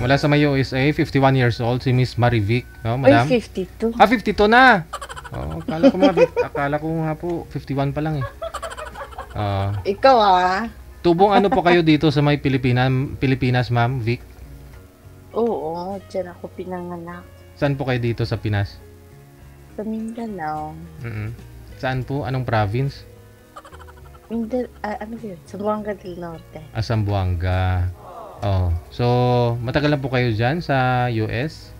Wala sa may USA, 51 years old, si Miss Marivic. No, Uy, madam? 52. Ah, 52 na! Oh, akala ko nga po, 51 pa lang eh. Ah, Ikaw ah. tubong ano po kayo dito sa may Pilipinas, ma'am, Vic? Oo, dyan ako pinanganak. Saan po kayo dito sa Pinas? Sa Mindanao. Saan po? Anong province? Ano yun? Sa Buanga del Norte. Zamboanga. Oh, so matagal na po kayo dyan sa US?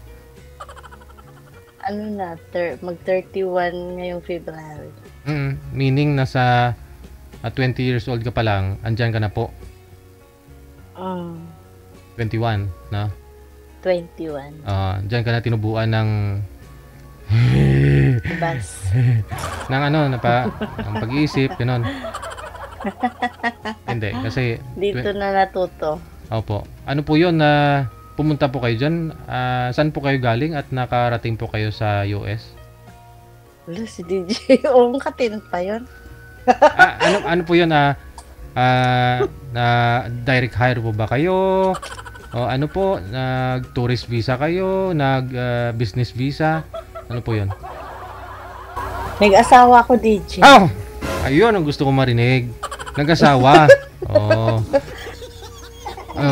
Ano na, mag-31 ngayong February. Meaning nasa 20 years old ka pa lang, andyan ka na po. 21, no? 21. Diyan ka na tinubuan ng Bas. ng ano, ng pag-iisip, gano'n. Hindi, kasi Dito na natuto. opo. Ano po 'yon na pumunta po kayo diyan? Saan po kayo galing at nakarating po kayo sa US? Wala si DJ. Oo, katin pa yun. Ano po 'yon na direct hire po ba kayo? O ano po, nag-tourist visa kayo, nag-business visa? Ano po 'yon? Nag-asawa ko, DJ. Oh! Ayun ang gusto ko marinig. Nag-asawa. Oh.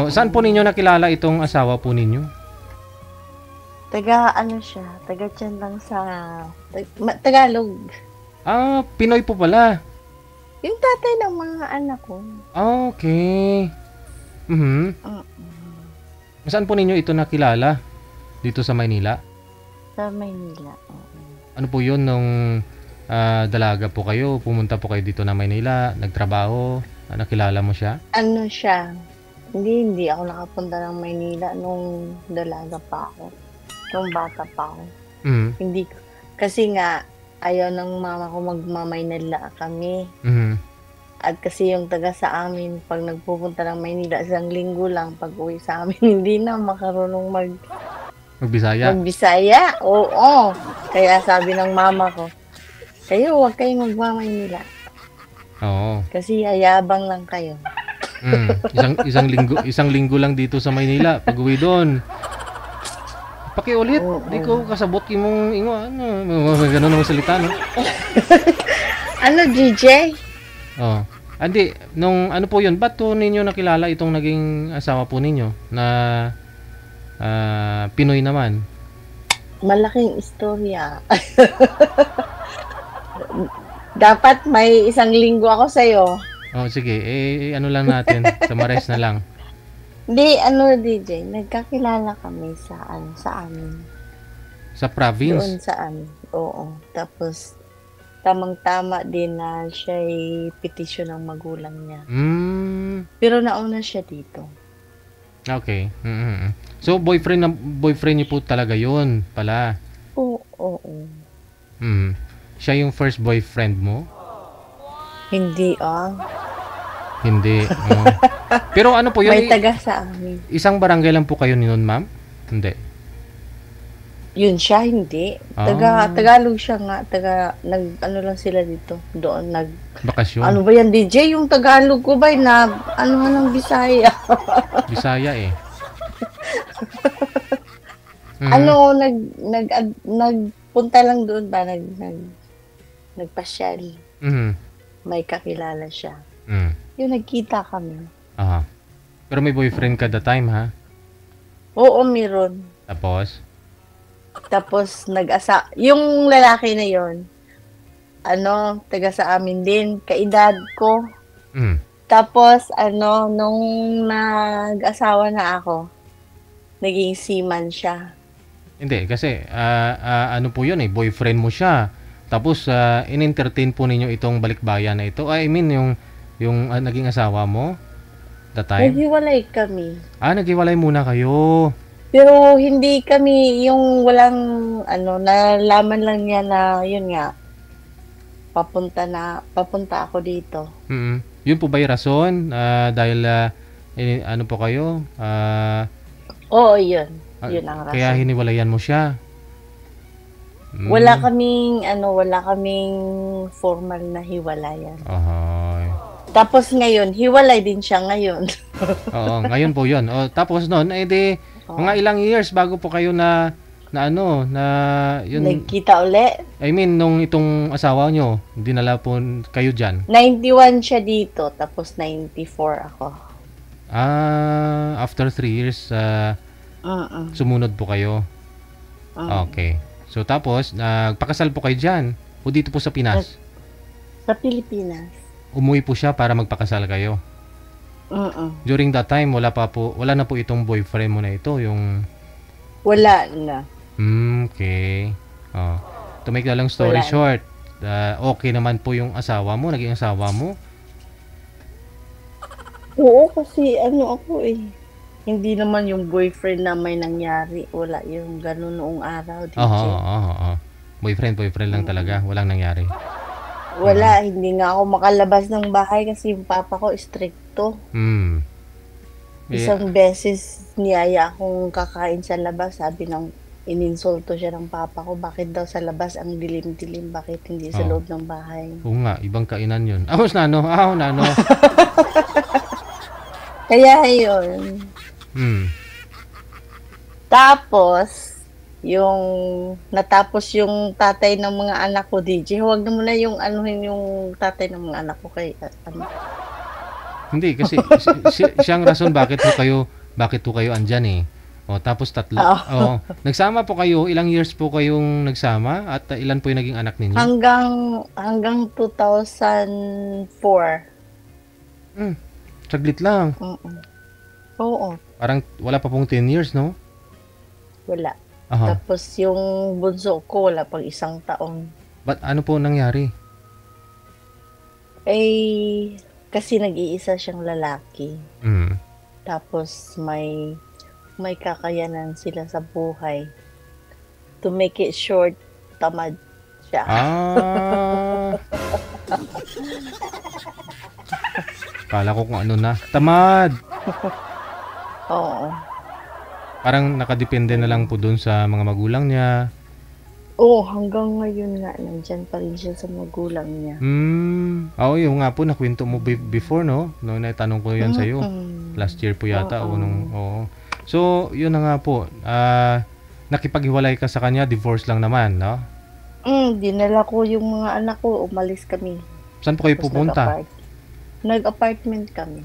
Saan po ninyo nakilala itong asawa po ninyo? Ano siya, taga dyan lang sa Tagalog. Pinoy po pala. Yung tatay ng mga anak ko. Okay. Saan po ninyo ito nakilala? Dito sa Maynila? Sa Maynila. Ano po yun nung dalaga po kayo? Pumunta po kayo dito na Maynila, nagtrabaho, nakilala mo siya? Ano siya? Hindi ako nakapunta ng Maynila nung dalaga pa ako. Nung bata pa ako. Hindi ko. Kasi nga, ayaw ng mama ko magmamaynila kami. At kasi yung taga sa amin, pag nagpupunta ng Maynila, isang linggo lang pag uwi sa amin, hindi na makarunong Magbisaya? Magbisaya, oo. Kaya sabi ng mama ko, kayo huwag kayong magmamaynila. Oo. Kasi yayabang lang kayo. Isang linggo lang dito sa Maynila. Pag uwi doon, pakiulit. Di ko kasabot yung ingo. Gano'n naman salita, no? Ano, DJ? Andi, nung ano po yun, ba't to ninyo nakilala itong naging asawa po ninyo na Pinoy naman? Malaking istorya. Dapat may isang linggo ako sa'yo. Sige. Ano lang natin. Samares na lang. Hindi, DJ. Nagkakilala kami sa amin. Sa province? Doon sa amin. Oo. Tapos, tamang-tama din na siya'y petisyon ng magulang niya. Pero nauna siya dito. Okay. So, boyfriend niyo po talaga yun pala? Oo. Siya yung first boyfriend mo? Hindi, Hindi. Pero ano po yun? May taga sa amin. Isang barangay lang po kayo nun, ma'am? Hindi. Yun siya, hindi. Tagalog siya nga. Ano lang sila dito. Doon, bakasyon? Ano ba yan, DJ? Yung Tagalog ko ba, ng Bisaya? Bisaya eh. Nagpunta lang doon ba? Nagpasyal. May kakilala siya. Yung nagkita kami. Pero may boyfriend ka the time, ha? Oo, meron. Tapos yung lalaki na yon, taga sa amin din, kaedad ko. Tapos, nung nag-asawa na ako, naging seaman siya. Hindi, kasi, ano po yun eh, boyfriend mo siya. Tapos, in-entertain po ninyo itong balikbayan na ito. I mean, yung naging asawa mo, the time? Naghiwalay kami. Naghiwalay muna kayo. Pero hindi kami yung walang nalaman lang niya na yun nga papunta ako dito. Yun po ba yung rason? Dahil ano po kayo? Oo, yun. Yun ang rason. Kaya hiniwalayan mo siya. Wala kaming formal na hiwalayan. Tapos ngayon, hiwalay din siya ngayon. Oo, ngayon po yun. Tapos noon, Mga ilang years bago po kayo na yun, nagkita uli. I mean, nung itong asawa nyo, dinala po kayo dyan? 91 siya dito, tapos 94 ako. After 3 years, sumunod po kayo? Okay. So, tapos, nagpakasal po kayo dyan? O dito po sa Pinas? Sa Pilipinas. Umuwi po siya para magpakasal kayo? During that time, wala na po itong boyfriend mo na ito, yung... Wala na. Okay. To make the long story short, okay naman po yung asawa mo, naging asawa mo? Oo, kasi ako hindi naman yung boyfriend na may nangyari. Wala yung gano'n noong araw, DJ. Boyfriend lang talaga, walang nangyari. Wala, hindi nga ako makalabas ng bahay kasi yung papa ko stricto. Isang beses niyaya akong kakain sa labas, sabi ininsulto siya ng papa ko, bakit daw sa labas ang dilim-dilim, bakit hindi sa loob ng bahay. Oo nga, ibang kainan yun. Ahos nano. Kaya yun. Tapos, natapos yung tatay ng mga anak ko, DJ, huwag na muna yung yung tatay ng mga anak ko kay Hindi, kasi siyang rason bakit po kayo andyan eh. Tapos 3. Nagsama po kayo, ilang years po kayong nagsama at ilan po yung naging anak ninyo? Hanggang 2004. Saglit lang. Oo. Parang wala pa pong 10 years, no? Wala. Tapos yung bunso ko, wala pang 1 taon. Ba't ano po nangyari? Kasi nag-iisa siyang lalaki. Tapos may kakayanan sila sa buhay. To make it short, tamad siya. Kala ko kung ano na. Tamad! Oo. Parang nakadepende na lang po doon sa mga magulang niya. Oo, hanggang ngayon nga, nandyan pa rin siya sa magulang niya. Yung nga po, nakwento mo before, no? No, naitanong ko yan sa'yo. Last year po yata. So, yun na nga po. Nakipaghiwalay ka sa kanya, divorce lang naman, no? Dinala ko yung mga anak ko, umalis kami. Saan po kayo pupunta? Nag-apartment kami.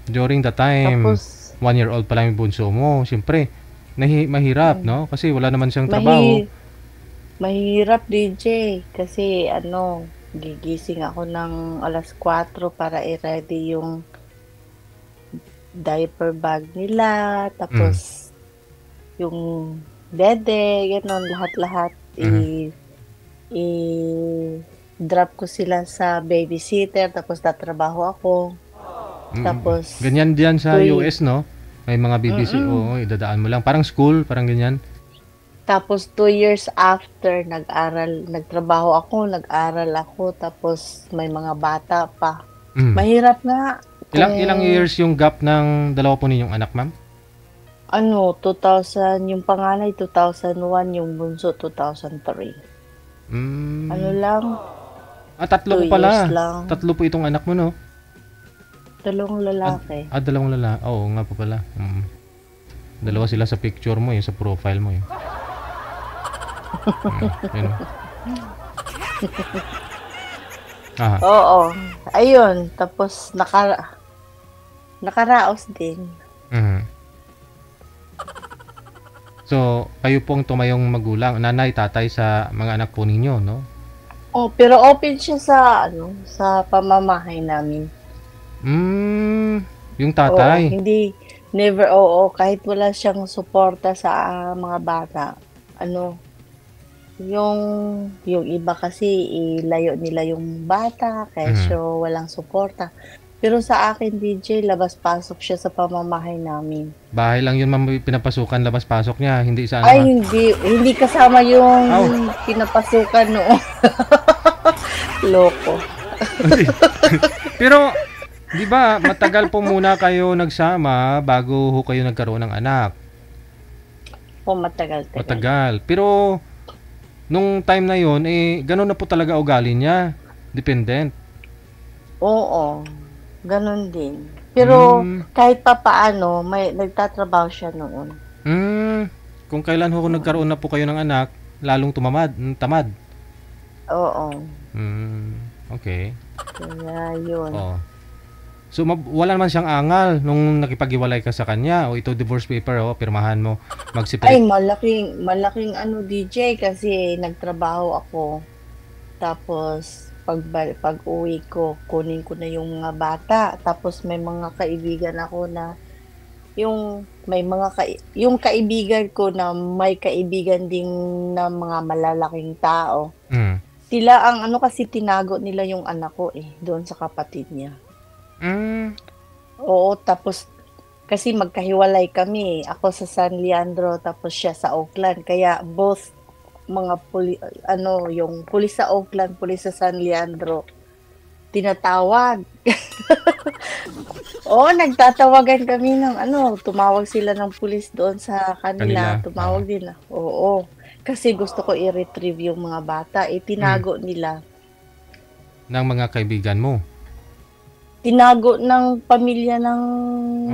During the time, tapos, 1-year-old pa lang yung bunso mo. Siyempre, mahirap, no? Kasi wala naman siyang trabaho. Mahirap, DJ. Kasi, gigising ako ng 4:00 para i-ready yung diaper bag nila. Tapos, yung dede, gano'n, lahat-lahat. I-drop ko sila sa babysitter. Tapos, tatrabaho ako. Tapos, ganyan diyan sa US, no? May mga BBC, idadaan mo lang. Parang school, parang ganyan. Tapos 2 years after, nagtrabaho ako, nag-aral ako, tapos may mga bata pa. Mahirap nga. Ilang years yung gap ng dalawa po ninyong anak, ma'am? 2000, yung panganay 2001, yung bunso 2003. Lang? 3 po pala. 3 po itong anak mo, no? 2 lalaki. 2 lalaki. Oo, nga po pala. 2 sila sa picture mo, yung sa profile mo. Yun. Oo. Ayun. Tapos, nakaraos din. So, kayo pong tumayong magulang, nanay, tatay sa mga anak po ninyo, no? Pero open siya sa pamamahay namin. Yung tatay. Never, kahit wala siyang suporta sa mga bata. Yung iba kasi ilayo nila yung bata, kaya walang suporta. Pero sa akin, DJ, labas-pasok siya sa pamamahay namin. Bahay lang yun, ma'am, pinapasukan, labas-pasok niya, hindi sa hindi kasama yung pinapasukan noon. Loko. Pero, di ba, matagal po muna kayo nagsama bago kayo nagkaroon ng anak? Matagal. Matagal. Pero, nung time na yon, ganun na po talaga ugali niya. Dependent. Oo. ganun din. Pero kahit pa paano, may nagtatrabaho siya noon. Kung kailan ho nagkaroon na po kayo ng anak, lalong tamad. Oo. Okay. Kaya yun. Oh. So wala naman siyang angal nung nakipaghiwalay ka sa kanya o ito divorce paper pirmahan mo Ay, malaking ano DJ kasi nagtrabaho ako. Tapos pag-uwi ko, kunin ko na yung mga bata. Tapos may mga kaibigan ako na yung kaibigan ko na may kaibigan ding na mga malalaking tao. Sila ang ano kasi tinago nila yung anak ko doon sa kapatid niya. Oo, tapos kasi magkahiwalay kami. Ako sa San Leandro tapos siya sa Oakland. Kaya both mga yung pulis sa Oakland, pulis sa San Leandro tinatawag. Oo, nagtatawagan kami ng tumawag sila ng pulis doon sa kanila. Tumawag din. Oo. Kasi gusto ko i-retrieve yung mga bata. Tinago nila. Ng mga kaibigan mo? Tinago ng pamilya ng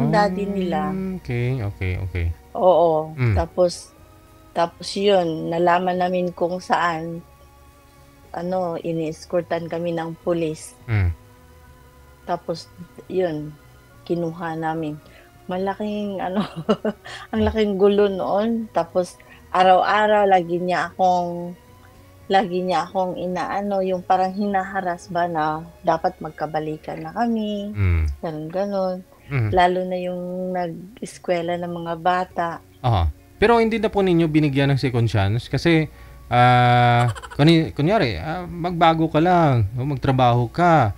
daddy nila. Okay. Oo. Tapos yun, nalaman namin kung saan ini-escortan kami ng pulis. Tapos yun, kinuha namin. Malaking ang laking gulo noon. Tapos araw-araw lagi niya akong yung parang hinaharas ba na dapat magkabalikan na kami. Ganon. Lalo na yung nag-eskwela ng mga bata. Pero hindi na po ninyo binigyan ng second chance kasi kunyari, magbago ka lang, magtrabaho ka,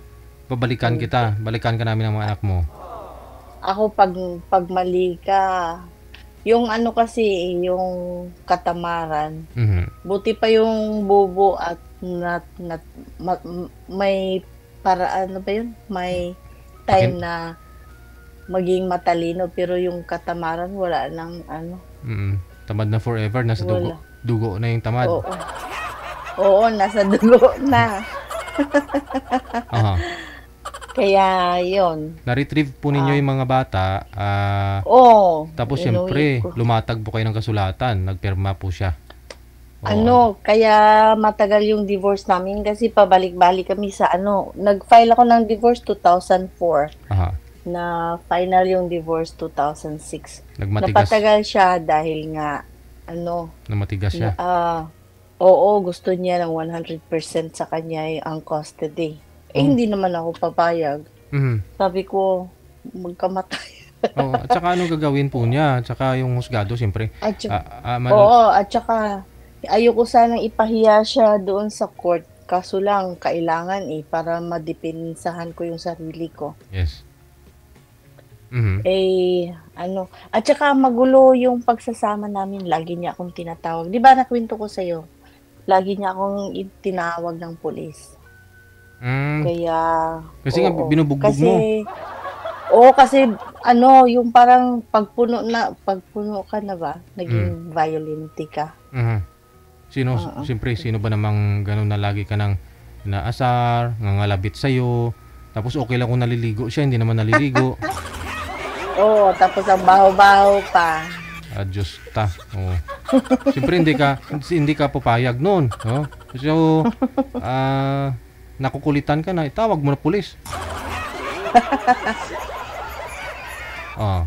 balikan ka namin ng mga anak mo. Ako pag mali ka, yung kasi, yung katamaran, buti pa yung bobo at may paraan ba yun? May time na maging matalino pero yung katamaran wala nang tamad na forever, nasa dugo na yung tamad. Oo, nasa dugo na. Kaya yon. Na-retrieve po ninyo yung mga bata. Tapos siyempre, lumatag po kayo ng kasulatan. Nagpirma po siya. Kaya matagal yung divorce namin kasi pabalik-balik kami sa nag-file ako ng divorce 2004. Na final yung divorce 2006. Napatagal siya dahil nga namatigas siya. Oo, gusto niya ng 100% sa kanya ang custody. Hindi naman ako papayag. Sabi ko, magkamatay. At saka anong gagawin po niya? At saka yung husgado, siyempre. At saka ayoko sanang ipahiya siya doon sa court. Kaso lang, kailangan para madipinsahan ko yung sarili ko. Yes. At saka magulo yung pagsasama namin. Lagi niya akong tinatawag. Di ba nakwento ko sa'yo? Lagi niya akong tinawag ng pulis. Kaya kasi nga binubugbog mo. Kasi yung parang pagpuno ka na ba, naging violent ka. Siyempre, sino ba namang gano'n na lagi ka nang naasar, nangalabit sa'yo, tapos okay lang kung naliligo siya, hindi naman naliligo. Tapos ang baho-baho pa. Diyos ta. Siyempre, hindi ka papayag noon. So, nakukulitan ka na, itawag mo na pulis.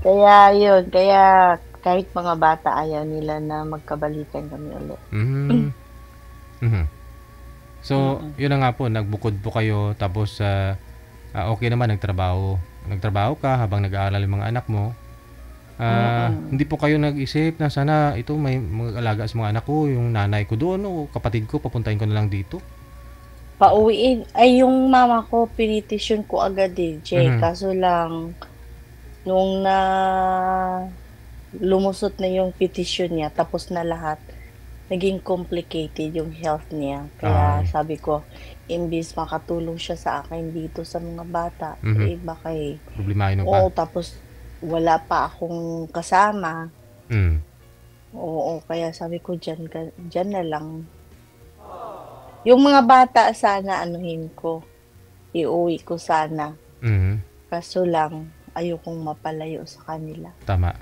Kaya yun, kahit mga bata ayaw nila na magkabalikan kami ulit. So, yun na nga po, nagbukod po kayo, tapos okay naman, nagtrabaho ka habang nag-aaral yung mga anak mo. Hindi po kayo nag-isip na sana ito may mag-alaga sa mga anak ko, yung nanay ko doon o kapatid ko, papuntahin ko na lang dito? Pauwiin. Yung mama ko, pinitisyon ko agad Kaso lang, nung lumusot na yung petition niya, tapos na lahat, naging complicated yung health niya. Kaya sabi ko, imbis makatulong siya sa akin dito sa mga bata, baka problemahin mo pa. Tapos wala pa akong kasama. Kaya sabi ko, dyan na lang. Yung mga bata sana iuwi ko sana. Kaso lang, ayokong mapalayo sa kanila. Tama.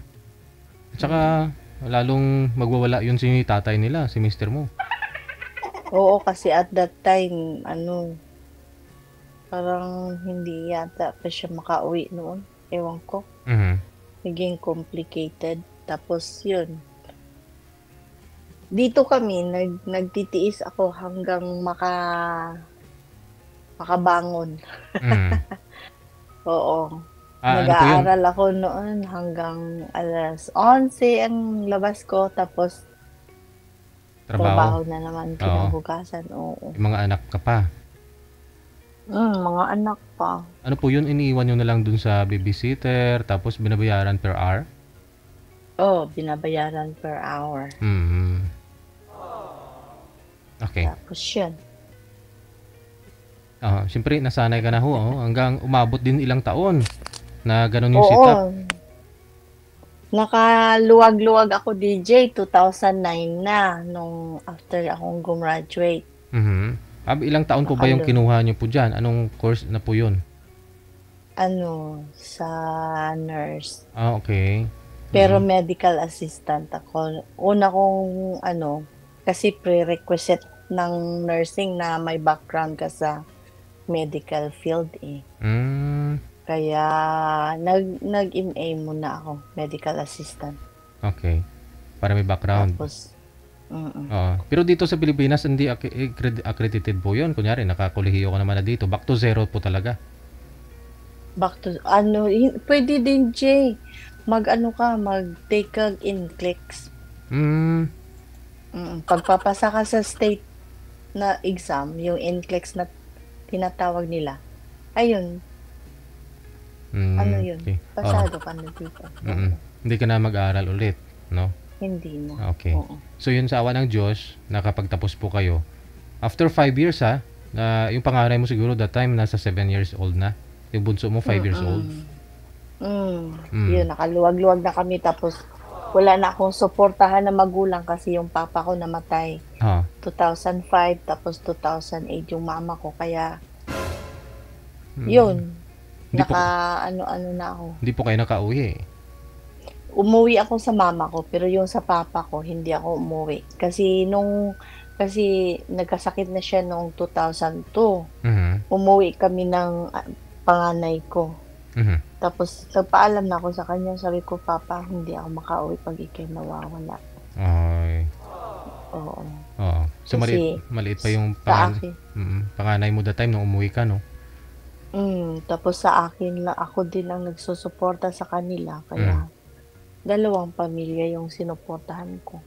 At saka, lalong magwawala yun si tatay nila, si mister mo. Oo, kasi at that time, parang hindi yata pa siya makauwi noon. Ewan ko. Naging complicated. Tapos yun. Dito kami, nagtitiis ako hanggang makabangon. Oo. Nag-aaral ako noon hanggang alas 11 ang labas ko. Tapos trabaho na naman kinabukasan. Oo. Yung mga anak ka pa. Mga anak pa. Ano po yun? Iniiwan nyo na lang dun sa babysitter, tapos binabayaran per hour? Binabayaran per hour. Okay. Tapos yun. Siyempre, nasanay ka na ho. Hanggang umabot din ilang taon na ganun yung setup. Nakaluwag-luwag ako DJ 2009 na nung after akong gumraduate. Ilang taon po ba yung kinuha nyo po dyan? Anong course na po yun? Sa nurse. Okay. Pero medical assistant ako. Una kong kasi prerequisite ng nursing na may background ka sa medical field eh. Kaya nag-MA muna ako, medical assistant. Okay. Para may background. Tapos, pero dito sa Pilipinas, hindi accredited po yun. Kunyari, nakakolehiyo ka naman na dito. Back to zero po talaga. Pwede din, Jay. Mag-take ka NCLEX. Pagpapasa ka sa state na exam, yung NCLEX na tinatawag nila, ayun. Yun? Okay. Pasado ka na dito. Hindi ka na mag-aaral ulit, no? Hindi na. Okay. So yun, sa awa ng Diyos, nakapagtapos po kayo. After 5 years yung pangaray mo siguro that time nasa 7 years old na. Yung bunso mo 5 years old. Yun, nakaluwag-luwag na kami. Tapos wala na akong suportahan na magulang kasi yung papa ko namatay 2005, tapos 2008 yung mama ko. Kaya yun, na ako. Hindi po kayo nakauwi. Umuwi ako sa mama ko, pero yung sa papa ko, hindi ako umuwi. Kasi nagkasakit na siya noong 2002. Umuwi kami ng panganay ko. Tapos nagpaalam na ako sa kanya. Sabi ko, Papa, hindi ako makauwi pag ikay nawawala. Ay. Oo. So maliit pa yung panganay mo that time nung umuwi ka, no? Tapos sa akin lang, ako din ang nagsusuporta sa kanila. Kaya dalawang pamilya yung sinuportahan ko.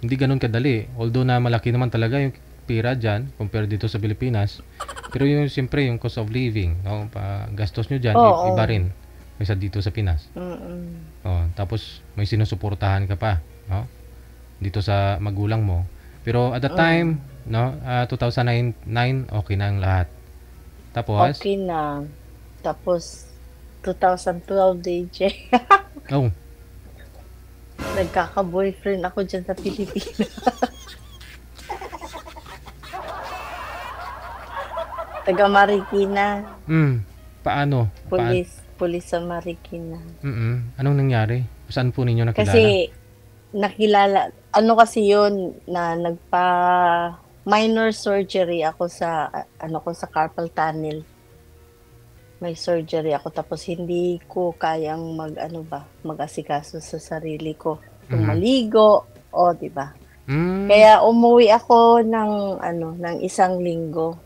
Hindi ganun kadali. Although na malaki naman talaga yung pera dyan compare dito sa Pilipinas. Pero yung siyempre yung cost of living, gastos nyo dyan, iba rin kaysa dito sa Pinas. Tapos may sinusuportahan ka pa, no? Dito sa magulang mo. Pero at the time, 2009, okay na ang lahat. Tapos? Okay na. Tapos 2012 DJ. Nagkaka-boyfriend ako dyan sa Pilipinas. Taga Marikina. Paano? Pulis sa Marikina. Anong nangyari? Saan po ninyo nakilala? Kasi kasi yun na minor surgery ako sa sa carpal tunnel. May surgery ako tapos hindi ko kayang mag-asikaso sa sarili ko. Yung maligo, di ba? Kaya umuwi ako ng 1 linggo.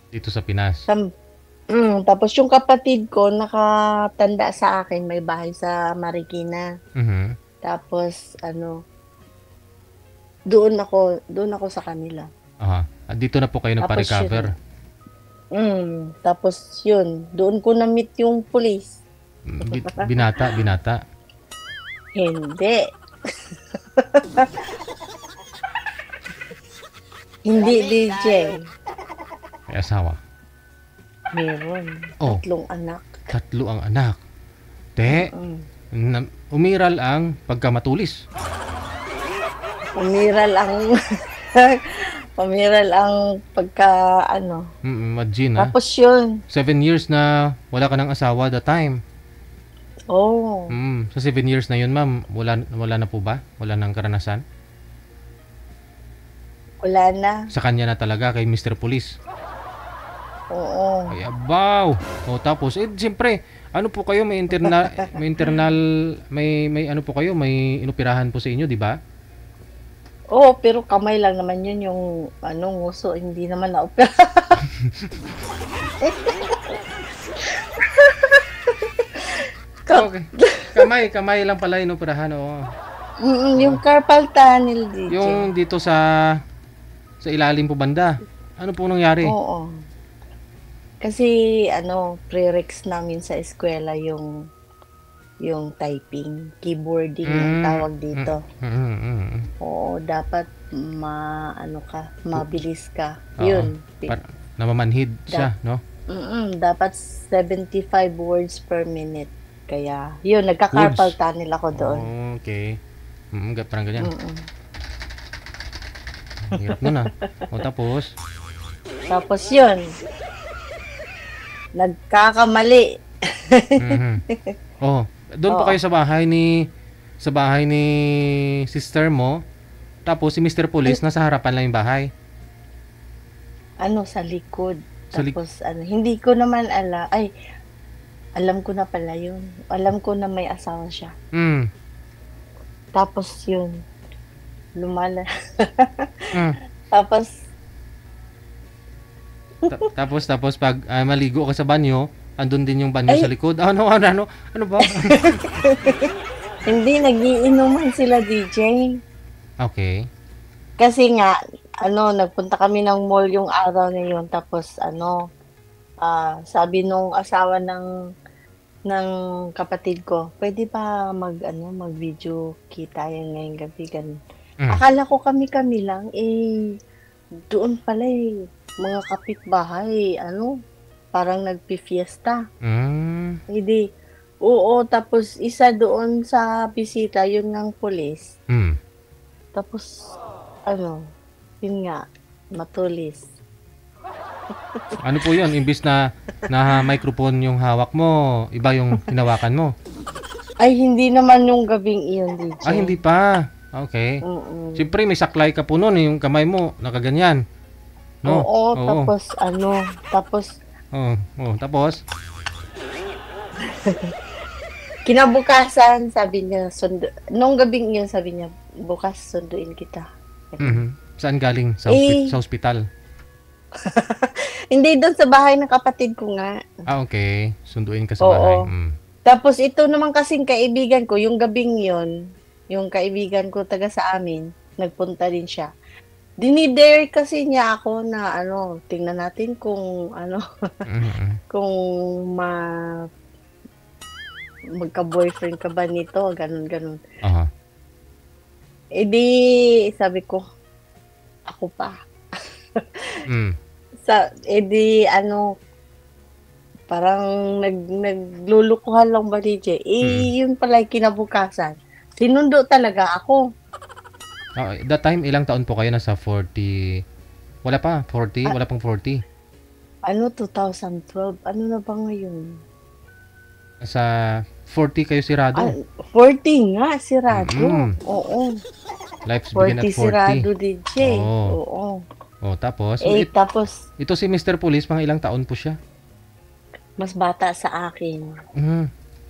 Dito sa Pinas? Tapos yung kapatid ko nakatanda sa akin, may bahay sa Marikina. Tapos doon ako sa kanila. Dito na po kayo nagpa-recover? Tapos yun, doon ko na-meet yung police. Binata? Hindi. Hindi, DJ. May asawa? Meron. 3 anak. 3 ang anak? Umiral ang pagkamatulis. Umiral ang Pamiral ang pagka, ano. Imagine, Tapos yun. 7 years na wala ka ng asawa that time. Oh. Sa 7 years na yun, ma'am, wala na po ba? Wala nang karanasan? Wala na. Sa kanya na talaga, kay Mr. Police. Oo. Ay, abaw! O, tapos, siyempre, ano po kayo, may internal, may ano po kayo, may inoperahan po sa inyo, di ba? Oo, pero kamay lang naman yun yung, nguso, hindi naman na-opera. Okay. Kamay lang pala inoperahan, oo. Yung carpal tunnel, DJ. Yung dito sa ilalim po banda. Ano po nangyari? Oo. Kasi, prereqs namin sa eskwela yung typing, keyboarding ang tawag dito. Oo, dapat mabilis ka. Yun. Namamanhid siya, no? Dapat 75 words per minute. Kaya, yun, nagka-carpal tunnel ako doon. Okay. Parang ganyan. Hirap nun, O, tapos? Tapos yun, nagkakamali. Oh, doon po kayo sa bahay ni sister mo. Tapos si Mr. Police nasa harapan lang yung bahay. Sa likod. Tapos hindi ko naman alam ko na pala yun. Alam ko na may asawa siya. Tapos yun, Tapos pag maligo ka sa banyo, andun din yung banyo sa likod. Ano ba? Hindi, nagiinuman sila, DJ. Okay. Kasi nga, nagpunta kami ng mall yung araw na yun. Tapos, sabi nung asawa ng kapatid ko, pwede ba mag-video kita yan ngayong gabi, ganun. Akala ko kami lang, doon pala mga kapitbahay, parang nagpi-fiesta. Hindi. Oo, tapos isa doon sa bisita, yun ng pulis. Tapos, yun nga, matulis. Ano po yun? Imbis na microphone yung hawak mo, iba yung hinawakan mo? Ay, hindi naman yung gabing iyon, DJ. Hindi pa. Okay. Siyempre, may saklay ka po nun, yung kamay mo, nakaganyan. No? Oo, tapos tapos? Kinabukasan, sabi niya, nung gabing iyon, sabi niya, bukas sunduin kita. Saan galing? Sa hospital? Hindi, doon sa bahay ng kapatid ko nga. Okay. Sunduin ka sa bahay. Tapos ito naman kasing kaibigan ko, yung gabing yon, yung kaibigan ko taga sa amin, nagpunta din siya. Dinidare kasi niya ako na tingnan natin kung kung magka-boyfriend ka ba nito, ganun. Di sabi ko, ako pa. Parang naglulukuhan lang ba, DJ? Yun pala kinabukasan. Sinundo talaga ako. That time, ilang taon po kayo? Nasa 40? Wala pa? 40? Wala pang 40? 2012. Ano na ba ngayon? Sa 40 kayo sirado? 40 nga, sirado. Oo. Life's begin at 40. 40 sirado, DJ. Oo. Tapos? Tapos, ito si Mr. Police, mga ilang taon po siya? Mas bata sa akin.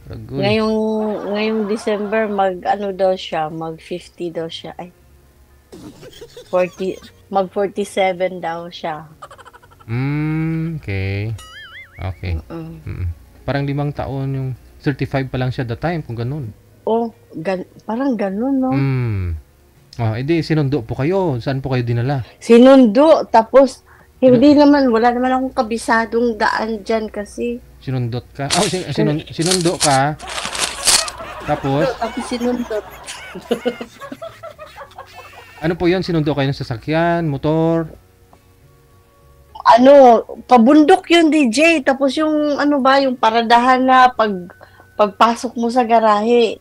Good. Ngayong December, mag-50 daw siya. Ay, 47 daw siya. Okay. Parang 5 taon yung 35 pa lang siya that time, kung ganun. Parang ganun, no? Edi, sinundo po kayo. Saan po kayo dinala? Sinundo, tapos, wala naman akong kabisadong daan dyan kasi. Sinundot ka? Sinundo ka. Tapos sinundot. Ano po yun? Sinundo kayo ng sasakyan, motor? Pabundok yun, DJ. Tapos yung, yung paradahan na pagpasok mo sa garahe,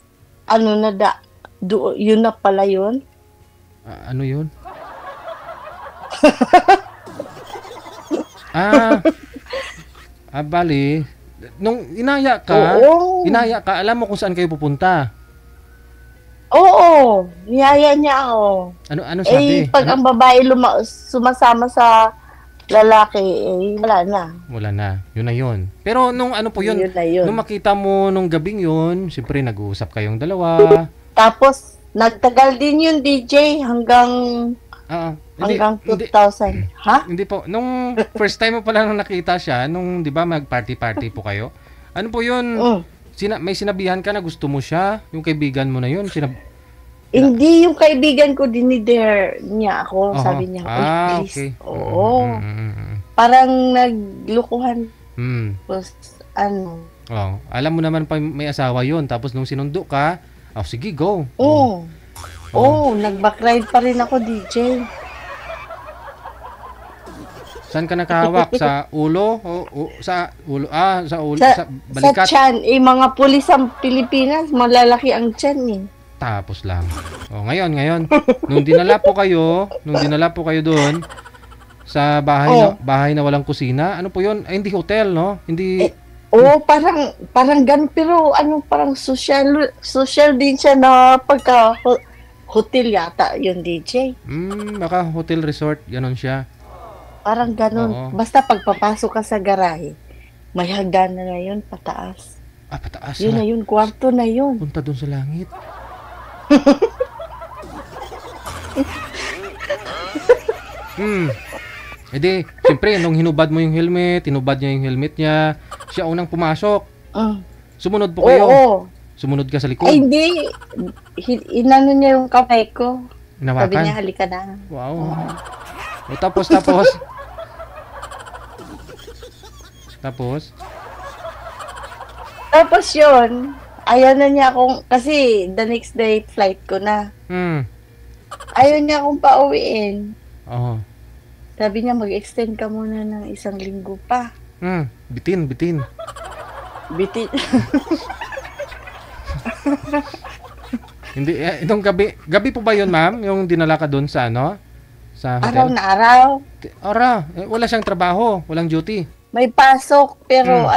yun na pala yun. Ano yun? Ah, bali, nung Oo. inaya ka, alam mo kung saan kayo pupunta. Oo, niyaya niya ako. Ano Eh, sabi? pag ang babae sumasama sa lalaki, eh, wala na. Wala na. Yun na yun. Pero nung ano po yun, Yun na yun. nung makita mo nung gabing yun, siyempre nag-uusap kayong dalawa. Tapos, nagtagal din yun, DJ, hanggang Hindi, 2000. Ha? hindi po. Nung first time mo pala nung nakita siya, nung di ba mag-party-party po kayo, ano po yun, Mm. may sinabihan ka na gusto mo siya, yung kaibigan mo na yun, Hindi yung kaibigan ko, dinidare niya ako. Oho. Sabi niya, "Uy, please." Okay. Oo. Parang naglukuhan. Mm. Tapos, ano. Oh, alam mo naman pa may asawa yun, tapos nung sinundo ka, sige, go. Oo. Oo, nag-backride pa rin ako, DJ. Saan ka nakahawak? Sa ulo? Sa ulo? Sa ulo? Sa balikat? tiyan, mga pulis ang Pilipinas, malalaki ang tiyan eh. Tapos lang. Ngayon. Nung dinala po kayo doon sa bahay na walang kusina, ano po yun? Ay, hindi hotel, no? Hindi... Oo, parang ganun, pero parang social din siya na pagka hotel yata yun, DJ. Baka hotel resort, ganon siya. Parang ganun. Oo. Basta pagpapasok ka sa garahe, may hagdanan na yun, pataas. Pataas Yun na yun, kwarto na yun. Punta doon sa langit. Edi, siyempre, nung hinubad mo yung helmet, tinubad niya yung helmet niya, siya unang pumasok. Sumunod po kayo. Oo. Sumunod ka sa likod. Ay, hindi. Inano niya yung kamay ko. Hinawakan. Sabi niya, halika na. Wow. Tapos. Tapos yun, ayaw na niya akong, kasi the next day flight ko na. Ayaw niya akong pauwiin. Oo. Sabi niya, mag-extend ka muna ng 1 linggo pa. Bitin. Bitin. Hindi, itong gabi po ba yun, ma'am? Yung dinala ka doon sa Sa hotel? Araw na araw. Wala siyang trabaho, walang duty. May pasok, pero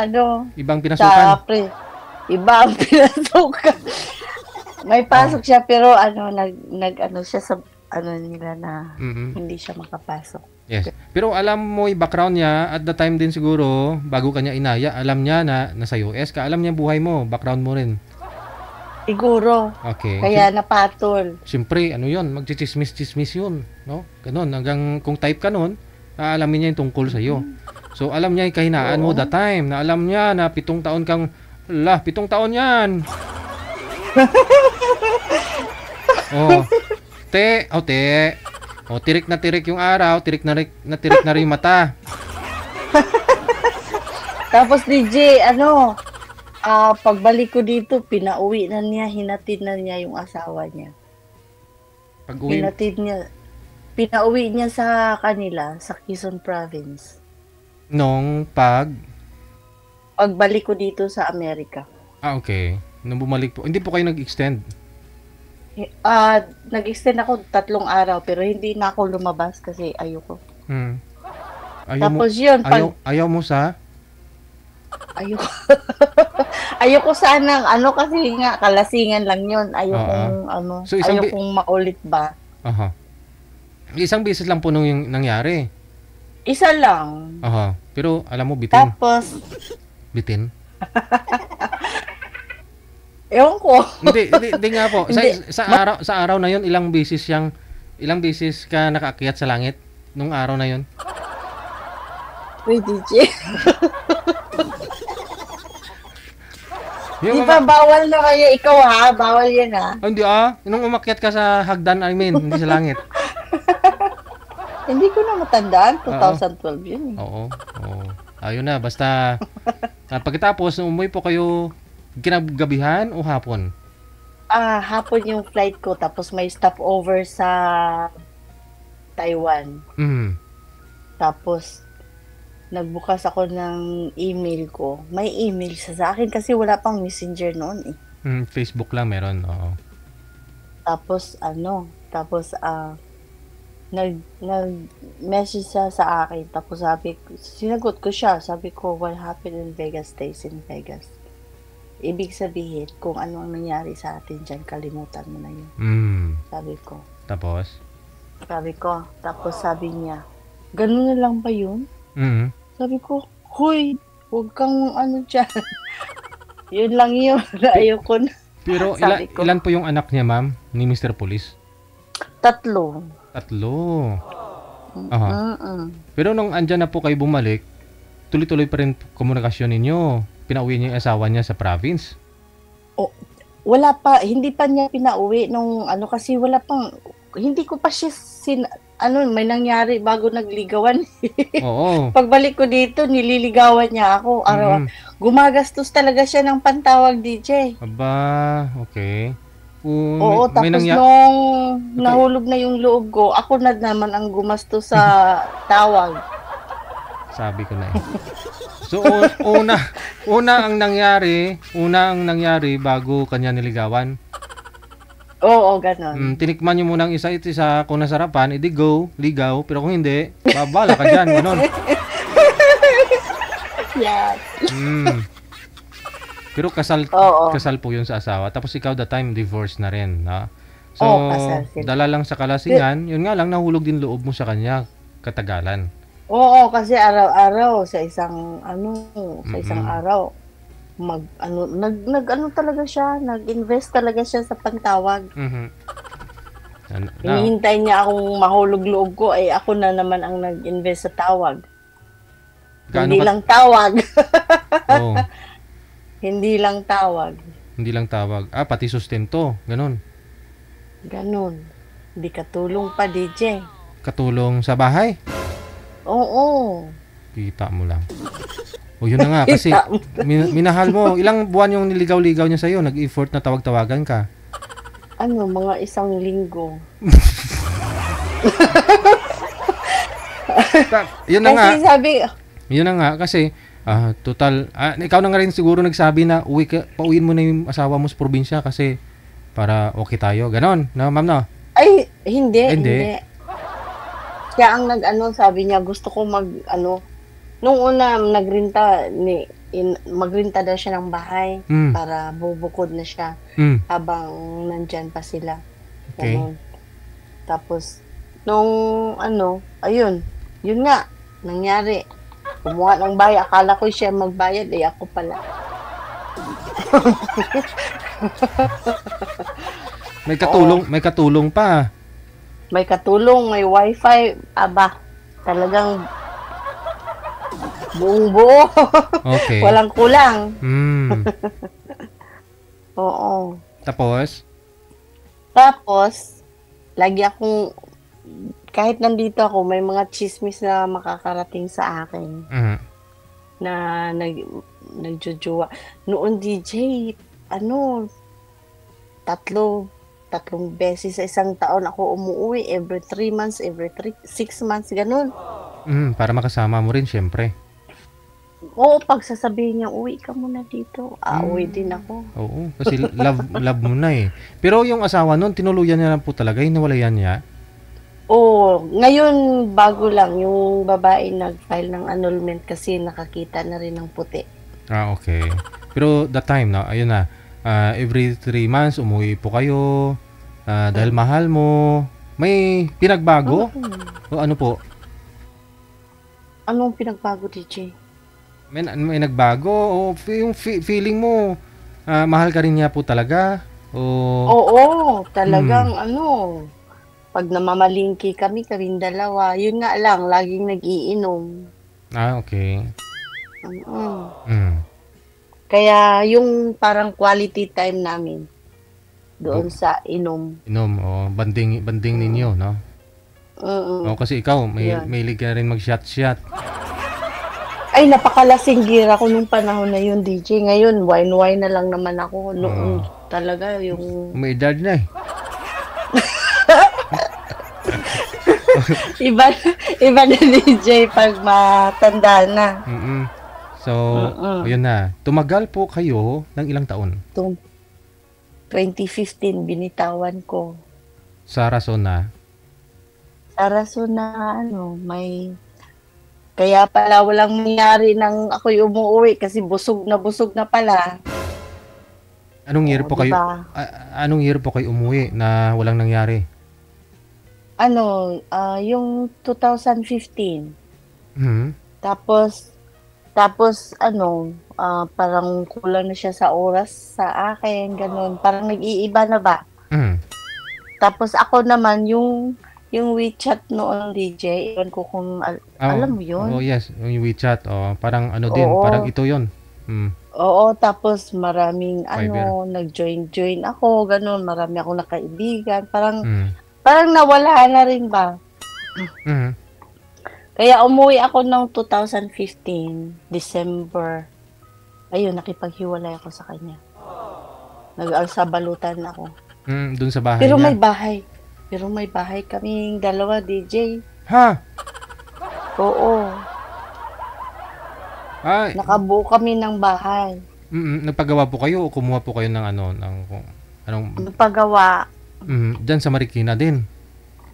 Ibang pinasukan. Iba ang pinasukan. May pasok siya, pero nag siya sa nila na hindi siya makapasok. Yes. Pero alam mo yung background niya, at the time din siguro, bago kanya inaya, alam niya na nasa US ka. Alam niya buhay mo, background mo rin. Siguro. Okay. Kaya napatol. Siyempre, yun, magchichismis-chismis yun. No? Ganon, hanggang kung type ka nun, aalamin niya yung tungkol sa'yo. So, alam niya yung kahinaan mo that time, na alam niya na 7 taon kang, 7 taon yan! Te. Tirik na tirik yung araw, tirik na rin yung mata. Tapos DJ, pagbalik ko dito, hinatid na niya yung asawa niya. Pinauwi niya sa kanila, sa Quezon Province. Nung pagbalik ko dito sa Amerika. Okay. Nung bumalik po, hindi po kayo nag-extend? Nag-extend ako 3 araw, pero hindi na ako lumabas kasi ayoko. Tapos yun, ayaw mo sa? Ayoko. Ayoko sanang kasi nga kalasingan lang yun. So, ayokong maulit ba. Isang beses lang po nung yung nangyari. Isa lang. Pero alam mo, bitin. Tapos bitin? Ewan ko. Hindi nga po. Sa araw na yun, ilang beses ka nakaakyat sa langit nung araw na yun? Wait, DJ. Di ba bawal na kaya ikaw ha? Bawal yan ha? Hindi nung umakyat ka sa hagdan, hindi sa langit. Hindi ko na matandaan. 2012 yun. Oo. Ayun na, basta pagkatapos, umuwi po kayo kinagabihan o hapon? Hapon yung flight ko, tapos may stopover sa Taiwan. Tapos nagbukas ako ng email ko. May email sa akin kasi wala pang messenger noon eh. Facebook lang meron, oo. Tapos nag-message siya sa akin. Tapos sinagot ko siya. Sabi ko, what happened in Vegas stays in Vegas. Ibig sabihin, kung ano ang nangyari sa atin dyan, kalimutan mo na yun. Sabi ko. Tapos? Tapos sabi niya, ganun na lang ba yun? Sabi ko, huy, huwag kang ano dyan. Yun lang yun. Ayoko na. Pero ilan po yung anak niya, ma'am, ni Mr. Police? 3. Aha. Pero nung andyan na po kayo bumalik, tuloy-tuloy pa rin komunikasyon ninyo. Pinauwi niyo yung asawa niya sa province. Wala pa, hindi pa niya pinauwi nung kasi wala pang, hindi ko pa siya may nangyari bago nagligawan. Oo. Pagbalik ko dito, nililigawan niya ako. Gumagastos talaga siya ng pantawag, DJ. Aba, okay. Oo, tapos nung nahulog na yung loob ko, ako na naman ang gumastos sa tawag. Sabi ko na eh. So, una ang nangyari bago kanya niligawan. Oo, ganon. Tinikman nyo muna ang isa kung nasarapan, edi go, ligaw. Pero kung hindi, babala ka dyan, ganon. Yes. Pero kasal po yun sa asawa. Tapos ikaw the time, divorce na rin. Ha? So, dala lang sa kalasingan, yun nga lang, nahulog din loob mo sa kanya katagalan. Oo, kasi araw-araw sa isang araw talaga siya, nag-invest talaga siya sa pantawag. Hinihintay niya akong mahulog loob ko, ako na naman ang nag-invest sa tawag. Hindi lang tawag. Oh. Hindi lang tawag. Pati sustento, ganon. Hindi katulong pa, DJ. Katulong sa bahay? Oo. Kita mo lang. Yun na nga, kasi minahal mo. Ilang buwan yung niligaw-ligaw niya sa'yo? Nag-effort na tawag-tawagan ka? Mga 1 linggo. Yun na kasi nga. Yun na nga, kasi total, ikaw na nga rin siguro nagsabi na pauwiin mo na yung asawa mo sa probinsya kasi para okay tayo. Ganon, no, ma'am, no? Ay, hindi. Siya ang sabi niya, gusto ko nung una, magrinta daw siya ng bahay para bubukod na siya habang nandyan pa sila. Okay. Tapos, ayun nga, nangyari. Kumuha ng bahay, akala ko siya magbayad, ako pala. May katulong pa. May katulong, may wifi, talagang buong-buo. Okay. Walang kulang. Oo. Tapos, lagi akong, kahit nandito ako, may mga chismis na makakarating sa akin. Na nagjujuwa. Noon, DJ, tatlong beses sa isang taon ako umuwi, every 3 months, every 6 months, ganun. Para makasama mo rin, syempre. Oo, pag sasabihin niya, uwi ka muna dito, uwi din ako. Oo, kasi love mo na eh. Pero yung asawa nun, tinuluyan niya lang po talaga, hinawalayan niya? Oo, ngayon bago lang, yung babae nag-file ng annulment kasi nakakita na rin ng puti. Okay. Pero that time, no, ayun na, every 3 months, umuwi po kayo, dahil mahal mo. May pinagbago? O ano po? Anong pinagbago, DJ? May nagbago? O yung feeling mo, mahal ka rin niya po talaga? Oo, talagang pag namamalingki kami dalawa, yun nga lang, laging nag-iinom. Okay. Kaya yung parang quality time namin doon sa inom. Banding ninyo, no? Kasi ikaw, may ka rin mag-shot. Ay, napakalasing gira ko nung panahon na yun, DJ. Ngayon, wine na lang naman ako. Noon talaga yung... May edad na eh. iba na DJ pag matanda na. So, ayun na. Tumagal po kayo ng ilang taon? 2015, binitawan ko. Sa rason na? Sa rason na ano, may kaya pala walang nangyari nang ako'y umuuwi kasi busog na pala. Anong year Oo, po 'di kayo ba? anong year po kayo umuwi na walang nangyari? Ano, yung 2015. Mhm. Tapos tapos ano, parang kulang na siya sa oras sa akin, gano'n. Parang nag-iiba na ba. Mhm. Tapos ako naman yung WeChat noon DJ, ewan ko kung Oh, alam mo oh, yun? yes, yung WeChat, oh, parang ano din, parang Oo. ito 'yon. Oo, tapos maraming Viber. ano, nag-join ako, gano'n. Marami akong nakaibigan, parang Mhm. parang nawala na rin ba. Mhm. Kaya umuwi ako ng 2015, December. Ayun, nakipaghiwalay ako sa kanya. Nag-alsabalutan ako. Dun sa bahay Pero niya. may bahay. Pero may bahay kaming dalawa, DJ. Ha? Oo, Ay, nakabuo kami ng bahay. nagpagawa po kayo o kumuha po kayo ng ano, ng kung anong Ang paggawa, diyan sa Marikina din.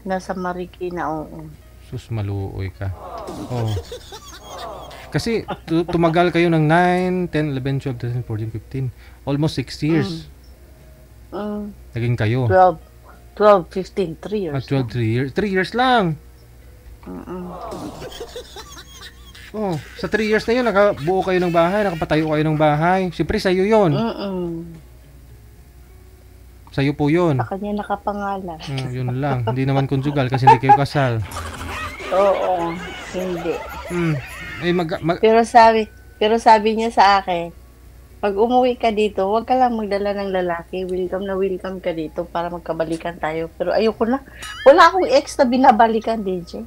nasa Marikina, oo. Sus, maluoy ka. Oh. Kasi tumagal kayo ng 9, 10, 11, 12, 13, 14, 15. Almost 6 years. Mm. Mm, Naging kayo. 12, 15, 3 years. 12, 3 years. 3 years lang. Mm-mm. Oh, sa 3 years na yun, nakabuo kayo ng bahay, nakapatayo kayo ng bahay. Siyempre, sa'yo yun. Mm-mm. Sa'yo po yun. Sa kanya nakapangalan. Yun lang. Hindi naman conjugal kasi hindi kayo kasal. Oo, hindi. Eh, Pero sabi niya sa akin, pag umuwi ka dito, huwag ka lang magdala ng lalaki. Welcome na welcome ka dito para magkabalikan tayo. Pero ayoko na. Wala akong ex na binabalikan, DJ.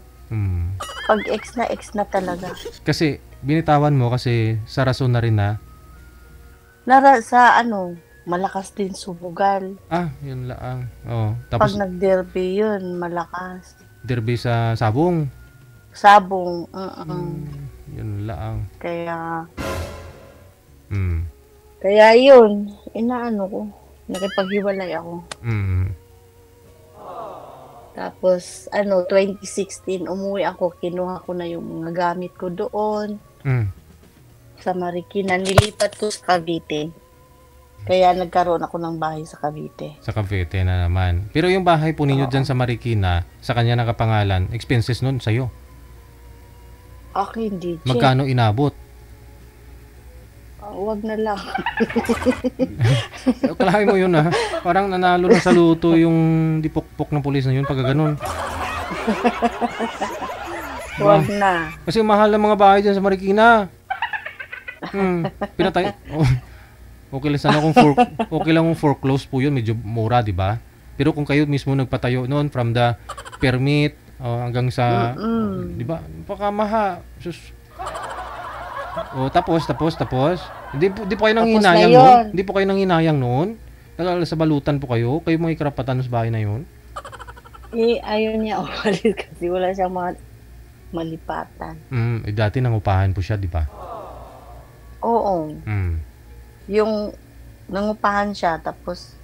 Pag ex na talaga. Kasi, binitawan mo kasi sa rason na rin na Sa ano, malakas din subugal. yun lang. Oh, Pag tapos nag-derby yun, malakas. derby sa sabong. Sabong, Yun lang. Kaya yun, inaano ko, nakipaghiwalay ako. Tapos, 2016, umuwi ako, kinuha ko na yung mga gamit ko doon. Sa Marikina, nilipat ko sa Cavite. Kaya nagkaroon ako ng bahay sa Cavite. Sa Cavite na naman. Pero yung bahay po ninyo dyan sa Marikina, sa kanya nakapangalan, expenses nun sa'yo. Akin, DJ. Magkano inabot? Wag na lang. Kalahin mo yun Parang nanalo na sa luto yung dipokpok ng pulis na yun pagka ganun. Wag na. Kasi mahal ang mga bahay dyan sa Marikina. Pinatay. Okay lang sana okay lang kung foreclose po yun, medyo mura, di ba? Pero kung kayo mismo nagpatayo noon from the permit hanggang sa di ba? Pakamaha. Tapos. Hindi po kayo nang hinayang noon. Hindi po kayo nang hinayang noon. Sa balutan po kayo. Kayo mga karapatan sa bahay na yun. Ayaw niya umalis kasi wala siyang malipatan. Dati nangupahan po siya, di ba? Oo. Yung nangupahan siya, tapos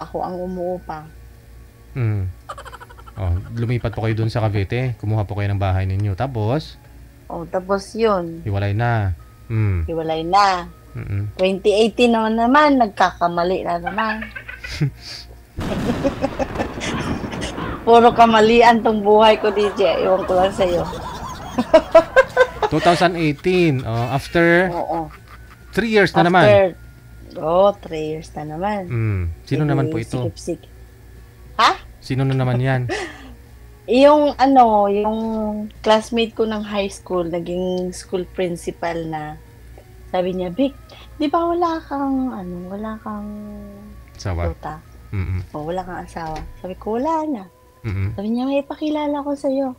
ako ang umuupa. Lumipat po kayo dun sa Cavite. Kumuha po kayo ng bahay ninyo. Tapos yun. Hiwalay na. Hiwalay na. 2018 naman, nagkakamali na naman. Puro kamalian tong buhay ko, DJ. Iwan ko lang sa'yo. 2018. After 3 years na naman. 3 years na naman. Sino naman po ito? Sikip-sikip. Ha? Sino na naman yan? Yung classmate ko ng high school, naging school principal na. Sabi niya, Vic, di ba wala kang asawa? Tuta? Wala kang asawa. Sabi ko, wala na. Sabi niya, may pakilala ko sa'yo.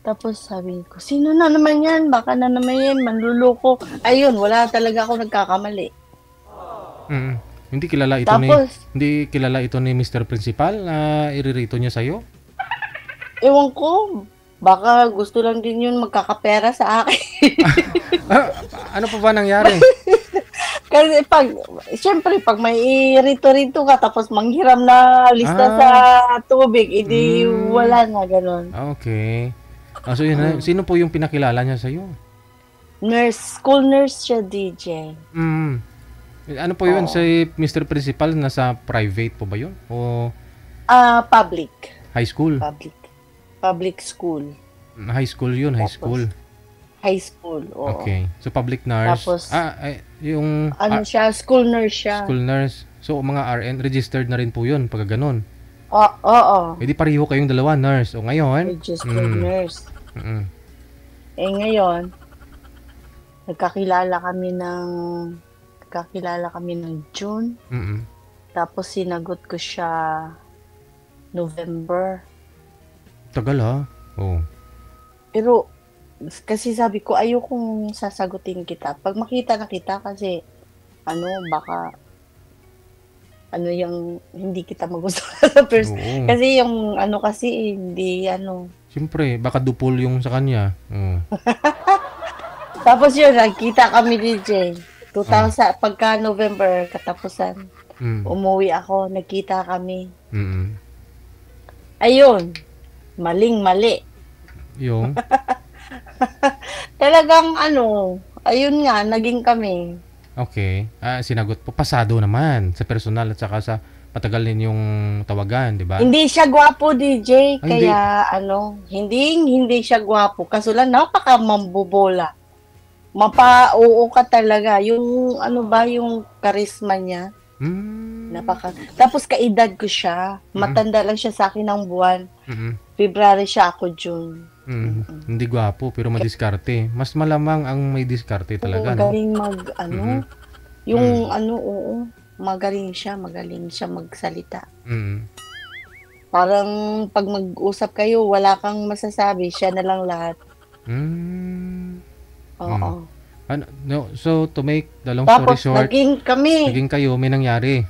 Tapos sabi ko, sino na naman yan? Baka na naman yan, manluloko. Ayun, wala talaga ako nagkakamali. Hindi kilala ito ni Mr. Principal na iririto niya sa'yo? Ewan ko, baka gusto lang din yun magkakapera sa akin. Ano pa ba nangyari? Kasi siyempre, pag may rito-rito ka, tapos manghiram na lista sa tubig, edi wala na, ganun. Okay. So yun, sino po yung pinakilala niya sa'yo? Nurse, school nurse siya, DJ. Ano po yun, si Mr. Principal, nasa private po ba yun? O public. high school? Public school. High school yun, high school. High school, oo. Okay. So, public nurse. Tapos, yung... siya, school nurse siya. School nurse. So, mga RN, registered na rin po yun, pagka ganun. Oo. Di pareho kayong dalawa, nurse. O ngayon? Registered nurse. Ngayon, nagkakilala kami ng June. Tapos, sinagot ko siya November. Tagal ha? Oo. Pero, kasi sabi ko, ayokong sasagutin kita. Pag makita na kita, kasi, baka, yung hindi kita magustuhan sa first. Kasi yung, kasi, hindi, Siyempre, baka dupol yung sa kanya. Tapos yun, nagkita kami, DJ. 2000, pagka November, katapusan, umuwi ako, nagkita kami. Ayun, maling-mali. Yung? Talagang ayun nga, naging kami. Okay. Sinagot po. Pasado naman sa personal at saka sa matagal ninyong tawagan, di ba? Hindi siya gwapo, DJ. Kaya, hindi siya gwapo. Kaso lang, napaka-mambobola. Mapa-oo ka talaga. Yung, yung karisma niya. Tapos, kaedad ko siya. Matanda lang siya sa akin ng buwan. February siya, ako June. Hindi gwapo pero madiskarte. Mas malamang ang may diskarte talaga, no? Magaling magaling siya magsalita. Parang pag mag-usap kayo, wala kang masasabi, siya na lang lahat. Oo. So to make the long story short, naging kayo, may nangyari.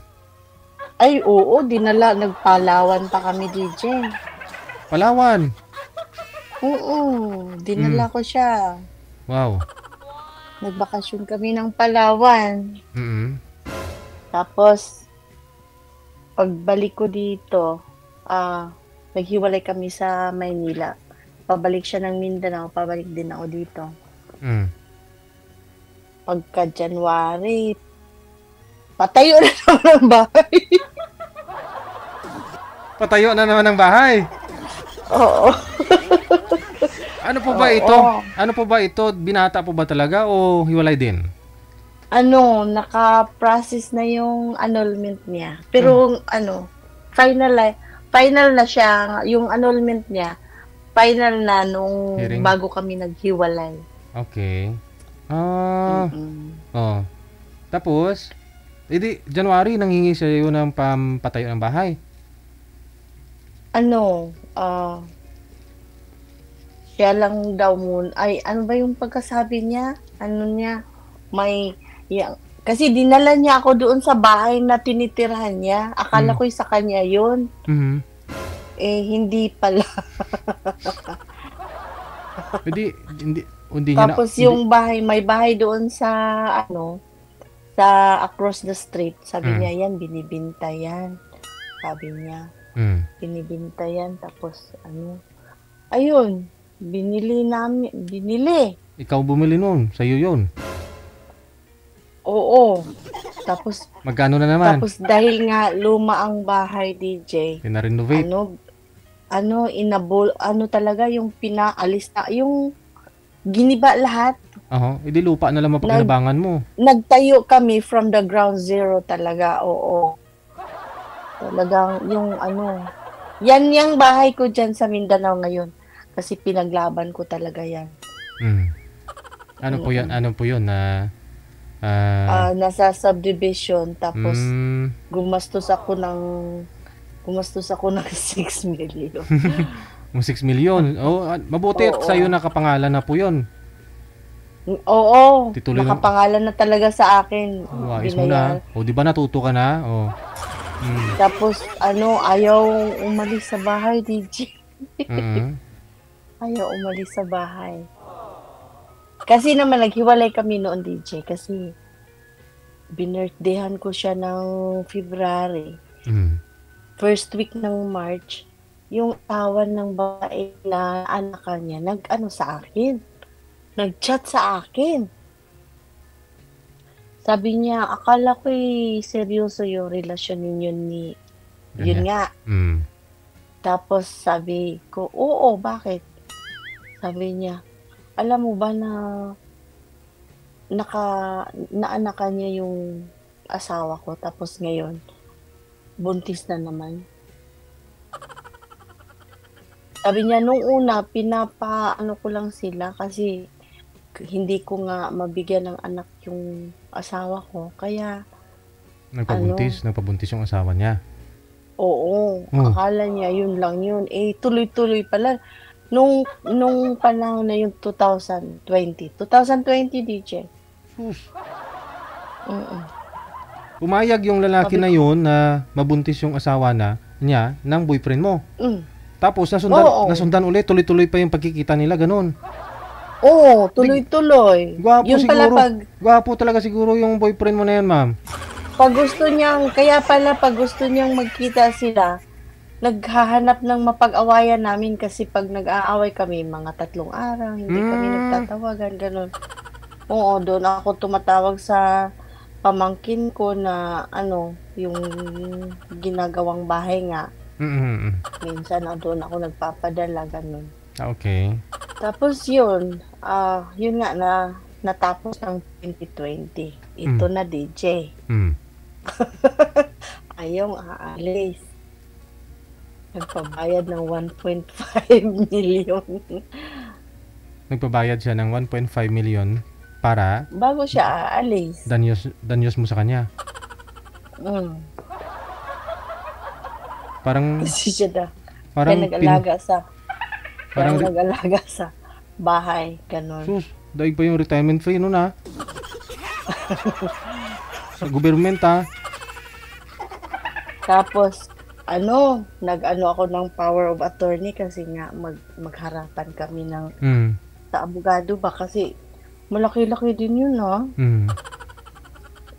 Ay, oo, nagpalawan pa kami, DJ. Palawan? Oo, dinala ko siya. Wow. Nagbakasyon kami ng Palawan. Tapos, pagbalik ko dito, naghiwalay kami sa Maynila. Pabalik siya ng Mindanao, pabalik din ako dito. Pagka January, patayo na naman ang bahay. Patayo na naman ang bahay? Oo. Ano po ba ito? Ano po ba ito? Binata po ba talaga o hiwalay din? Naka-process na yung annulment niya. Pero final na siya, yung annulment niya, final na nung bago kami naghiwalay. Okay. Tapos, January, nanghingi siya yun ng pampatayo ng bahay? Siya lang daw muna. Ay, ano ba yung pagkasabi niya? Kasi dinala niya ako doon sa bahay na tinitirhan niya. Akala ko sa kanya yun. Hindi pala. Hindi Tapos yung bahay, may bahay doon sa sa across the street. Sabi niya, yan, binibinta yan. Sabi niya. Binibinta yan. Tapos, ayun. Binili. Ikaw bumili nun? Sa'yo yun? Oo. Tapos, magkano na naman? Tapos, dahil nga luma ang bahay, DJ. Pina-renovate? Talaga yung pinaalis na, yung giniba lahat. Hindi lupa na lang mapakinabangan mo. Nagtayo kami from the ground zero talaga, oo. Talagang yung yan yung bahay ko dyan sa Mindanao ngayon. Kasi pinaglaban ko talaga yan. Ano po yun na... nasa subdivision. Tapos, gumastos ako ng 6 million. 6 million? Mabuti at sa'yo nakapangalan na po yun. Oo. Nakapangalan na talaga sa akin. Ayos mo na. Di ba natuto ka na? Tapos, ayaw umalis sa bahay, DJ. Ayaw umalis sa bahay. Kasi naman, naghiwalay kami noon, DJ. Kasi, binirthdayan ko siya ng February. Mm. First week ng March, yung asawa ng babae na anak niya nag-ano sa akin, nag-chat sa akin. Sabi niya, akala ko seryoso yung relasyon ninyo ni, yun Ganyan. nga. Mm. Tapos sabi ko, oo, bakit? Sabi niya, alam mo ba na naanakan niya yung asawa ko, tapos ngayon, buntis na naman. Sabi niya, nung una, pinapaano ko lang sila kasi hindi ko nga mabigyan ng anak yung asawa ko. Kaya, Nagpabuntis yung asawa niya. oo, akala niya yun lang yun. Eh, tuloy-tuloy pala. Nung panahon na yung 2020 DJ. Pumayag yung lalaki na yun na mabuntis yung asawa niya ng boyfriend mo. Tapos nasundan ulit, tuloy-tuloy pa yung pagkikita nila, ganun. Oo, tuloy-tuloy. Yun siguro, pala gwapo talaga siguro yung boyfriend mo na yan, ma'am. pag gusto niyang magkita sila, naghahanap ng mapag-awayan namin kasi pag nag-aaway kami, mga 3 araw, hindi kami nagtatawagan, ganun. Oo, doon ako tumatawag sa pamangkin ko na yung ginagawang bahay nga. Minsan doon ako nagpapadala, ganun. Okay. Tapos yun nga na natapos ng 2020. Ito na DJ. Ayaw aalis. Nagpabayad ng 1.5 million. Nagpabayad siya ng 1.5 million para bago siya aalis. Danyos mo sa kanya. Parang kasi siya parang nag-alaga sa bahay, ganun. Sus, daig pa yung retirement fee nun ha. Sa government ha. Tapos nag-ano ako ng power of attorney kasi nga magharapan kami ng sa abogado ba kasi malaki-laki din yun ha.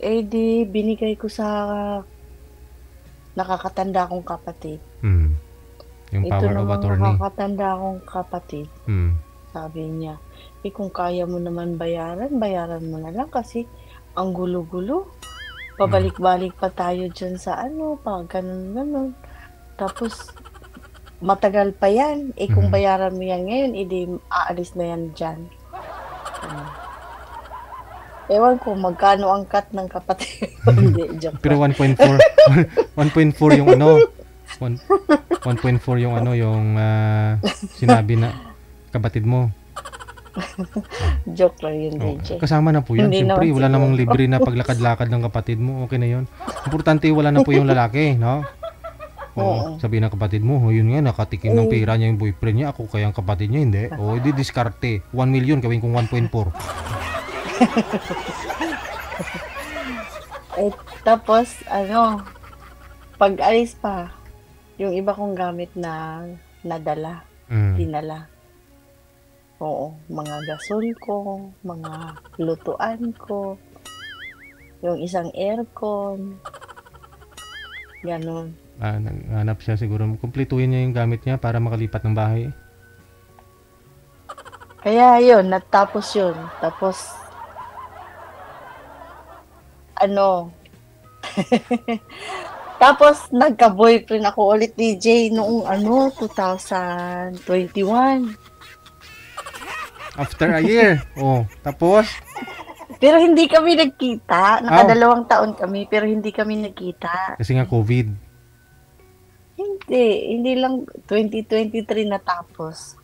Eh di binigay ko sa nakakatanda kong kapatid. Yung power of attorney. Nakakatanda akong kapatid. Sabi niya, kung kaya mo naman bayaran mo na lang kasi ang gulo-gulo. Pabalik-balik pa tayo dyan sa pag ganun. Tapos, matagal pa yan. Kung bayaran mo yan ngayon, edi aalis na yan dyan. Ewan ko, magkano ang cut ng kapatid. Pero 1.4 1.4 yung 1.4 yung yung sinabi na kapatid mo. Joke lang yun, DJ. Kasama na po yun. Siyempre, wala namang libre na paglakad-lakad ng kapatid mo. Okay na yun. Importante, wala na po yung lalaki, no? Sabi ng kapatid mo, yun nga, nakatikim ng pera niya yung boyfriend niya. Ako kaya ang kapatid niya, hindi. Hindi diskarte. 1 million, gawin kong 1.4. Tapos, pag alis pa, yung iba kong gamit na nadala, dinala. Oo, mga gasol ko, mga lutuan ko, yung isang aircon, ganun. Naghanap siya siguro, kumpletuhin niya yung gamit niya para makalipat ng bahay. Kaya yun, natapos yun. Tapos, tapos nagka-boyfriend ako ulit, DJ, noong 2021. After a year. Tapos? Pero hindi kami nagkita. Nakadalawang taon kami, pero hindi kami nagkita. Kasi nga COVID. Hindi lang 2023 natapos.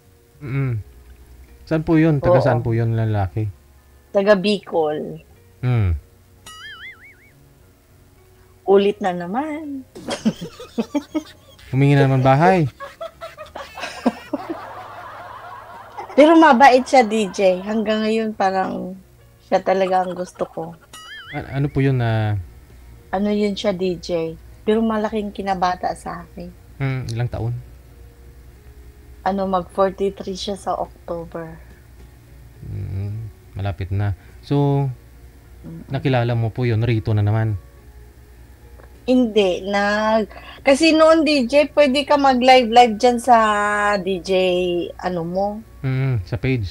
Saan po yun? Taga saan po yun lalaki? Taga Bicol. Ulit na naman. Humingi na naman bahay. Pero mabait siya, DJ. Hanggang ngayon parang siya talaga ang gusto ko. Ano po yun na? Ano yun siya, DJ? Pero malaking kinabata sa akin. Ilang taon? Mag-43 siya sa October. Malapit na. So, nakilala mo po yun, Rito na naman? Hindi, kasi noon DJ, pwede ka mag-live dyan sa DJ, ano mo. Sa page.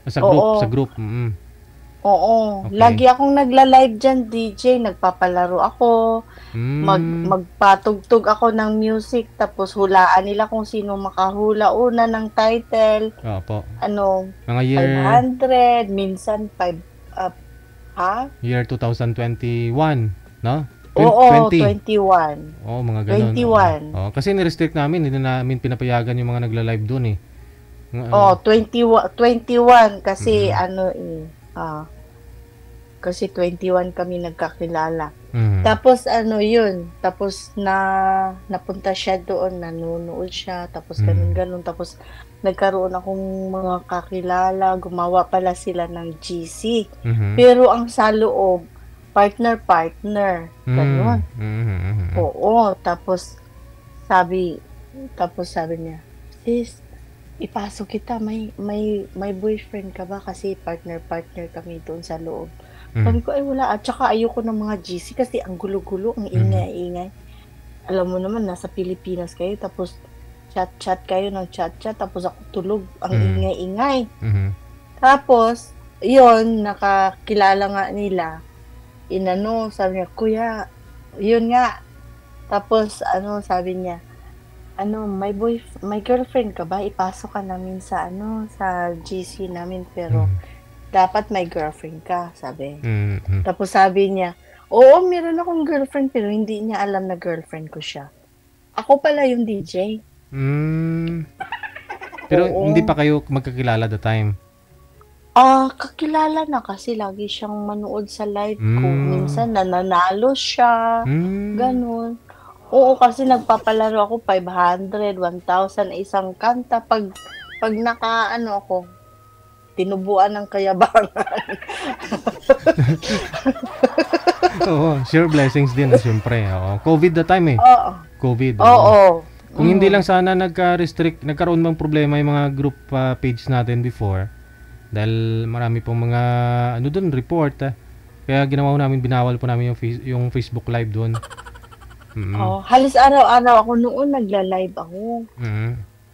Sa Oo. group. Oo. Okay. Lagi akong nagla-live dyan, DJ. Nagpapalaro ako. Magpatugtog ako ng music. Tapos hulaan nila kung sino makahula una ng title. Opo. Mga year 500, minsan 5, Year 2021, no? Oo, 21. Oo, mga ganun. 21. Kasi ni-restrict namin, hindi na namin pinapayagan yung mga nagla-live doon eh. 21 kasi kasi 21 kami nagkakilala. Tapos yun, tapos napunta siya doon, nanonood siya, tapos ganun. Tapos nagkaroon akong mga kakilala, gumawa pala sila ng GC. Pero ang sa loob, partner, ganun. Oo, tapos sabi niya, sis, ipasok kita, may boyfriend ka ba? Kasi partner kami doon sa loob. Sabi ko, ay wala. At saka ayoko ng mga GC kasi ang gulo-gulo, ang ingay-ingay. Alam mo naman, nasa Pilipinas kayo, tapos chat kayo ng chat, tapos ako tulog, ang ingay-ingay. Tapos, yun, nakakilala nga nila. Sabi niya, kuya, yun nga. Tapos, sabi niya, may girlfriend ka ba? Ipasok ka namin sa GC namin, pero dapat may girlfriend ka, sabi. Tapos sabi niya, oo, meron akong girlfriend, pero hindi niya alam na girlfriend ko siya. Ako pala yung DJ. Pero hindi pa kayo magkakilala the time? Kakilala na kasi lagi siyang manood sa live ko. Minsan nananalo siya, ganun. Oo, kasi nagpapalaro ako 500, 1,000 isang kanta. Pag ako, tinubuan ng kayabangan. Oo, sure blessings din siyempre. COVID the time eh. COVID. Oo. Kung hindi lang sana nagkaroon bang problema yung mga group page natin before. Dahil marami pong mga report. Kaya ginawa namin, binawal po namin yung Facebook live doon. Halos araw-araw ako noon nagla-live ako.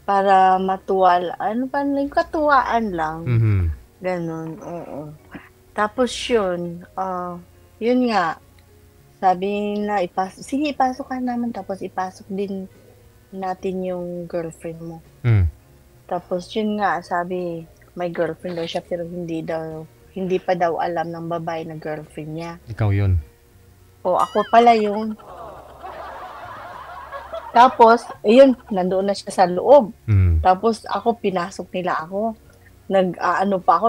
Para matuwa, yung katuwaan lang. Ganon, oo. Tapos yun nga, sabi na, sige, ipasok ka naman, tapos ipasok din natin yung girlfriend mo. Tapos yun nga, sabi, may girlfriend daw siya, pero hindi pa daw alam ng babae na girlfriend niya. Ikaw yun? Ako pala yun. Tapos, ayun, nandoon na siya sa loob. Tapos ako, pinasok nila ako.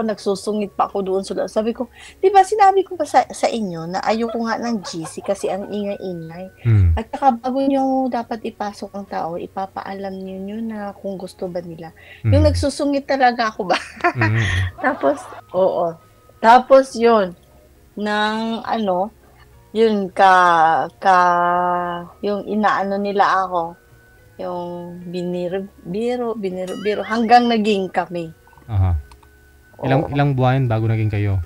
Nagsusungit pa ako doon sa loob. Sabi ko, di ba sinabi ko pa sa inyo na ayoko nga ng GC kasi ang ingay-ingay. At saka bago nyo dapat ipasok ang tao, ipapaalam nyo na kung gusto ba nila. Yung nagsusungit talaga ako ba? Tapos, oo. Tapos yun, yun yung inaano nila ako, yung biniro hanggang naging kami. Ilang buwan bago naging kayo?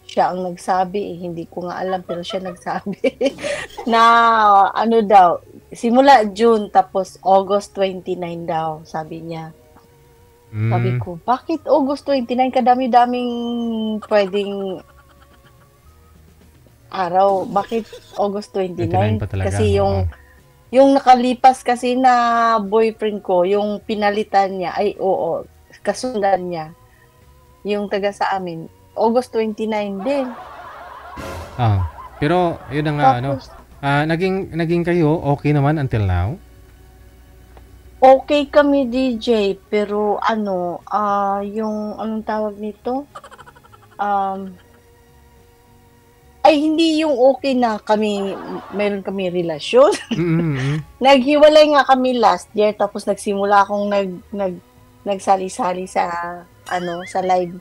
Siya ang nagsabi, hindi ko nga alam, pero siya nagsabi na daw, simula June tapos August 29 daw, sabi niya. Sabi ko, bakit August 29? Kadami-daming pwedeng araw. Bakit August 29? Kasi yung nakalipas kasi na boyfriend ko, yung pinalitan niya, kasundan niya, yung taga sa amin, August 29 din. Pero yun na nga, naging kayo okay naman until now? Okay kami, DJ, pero yung anong tawag nito? Hindi yung okay na meron kami relasyon. Naghiwalay nga kami last year, tapos nagsimula akong nagsali-sali sa live,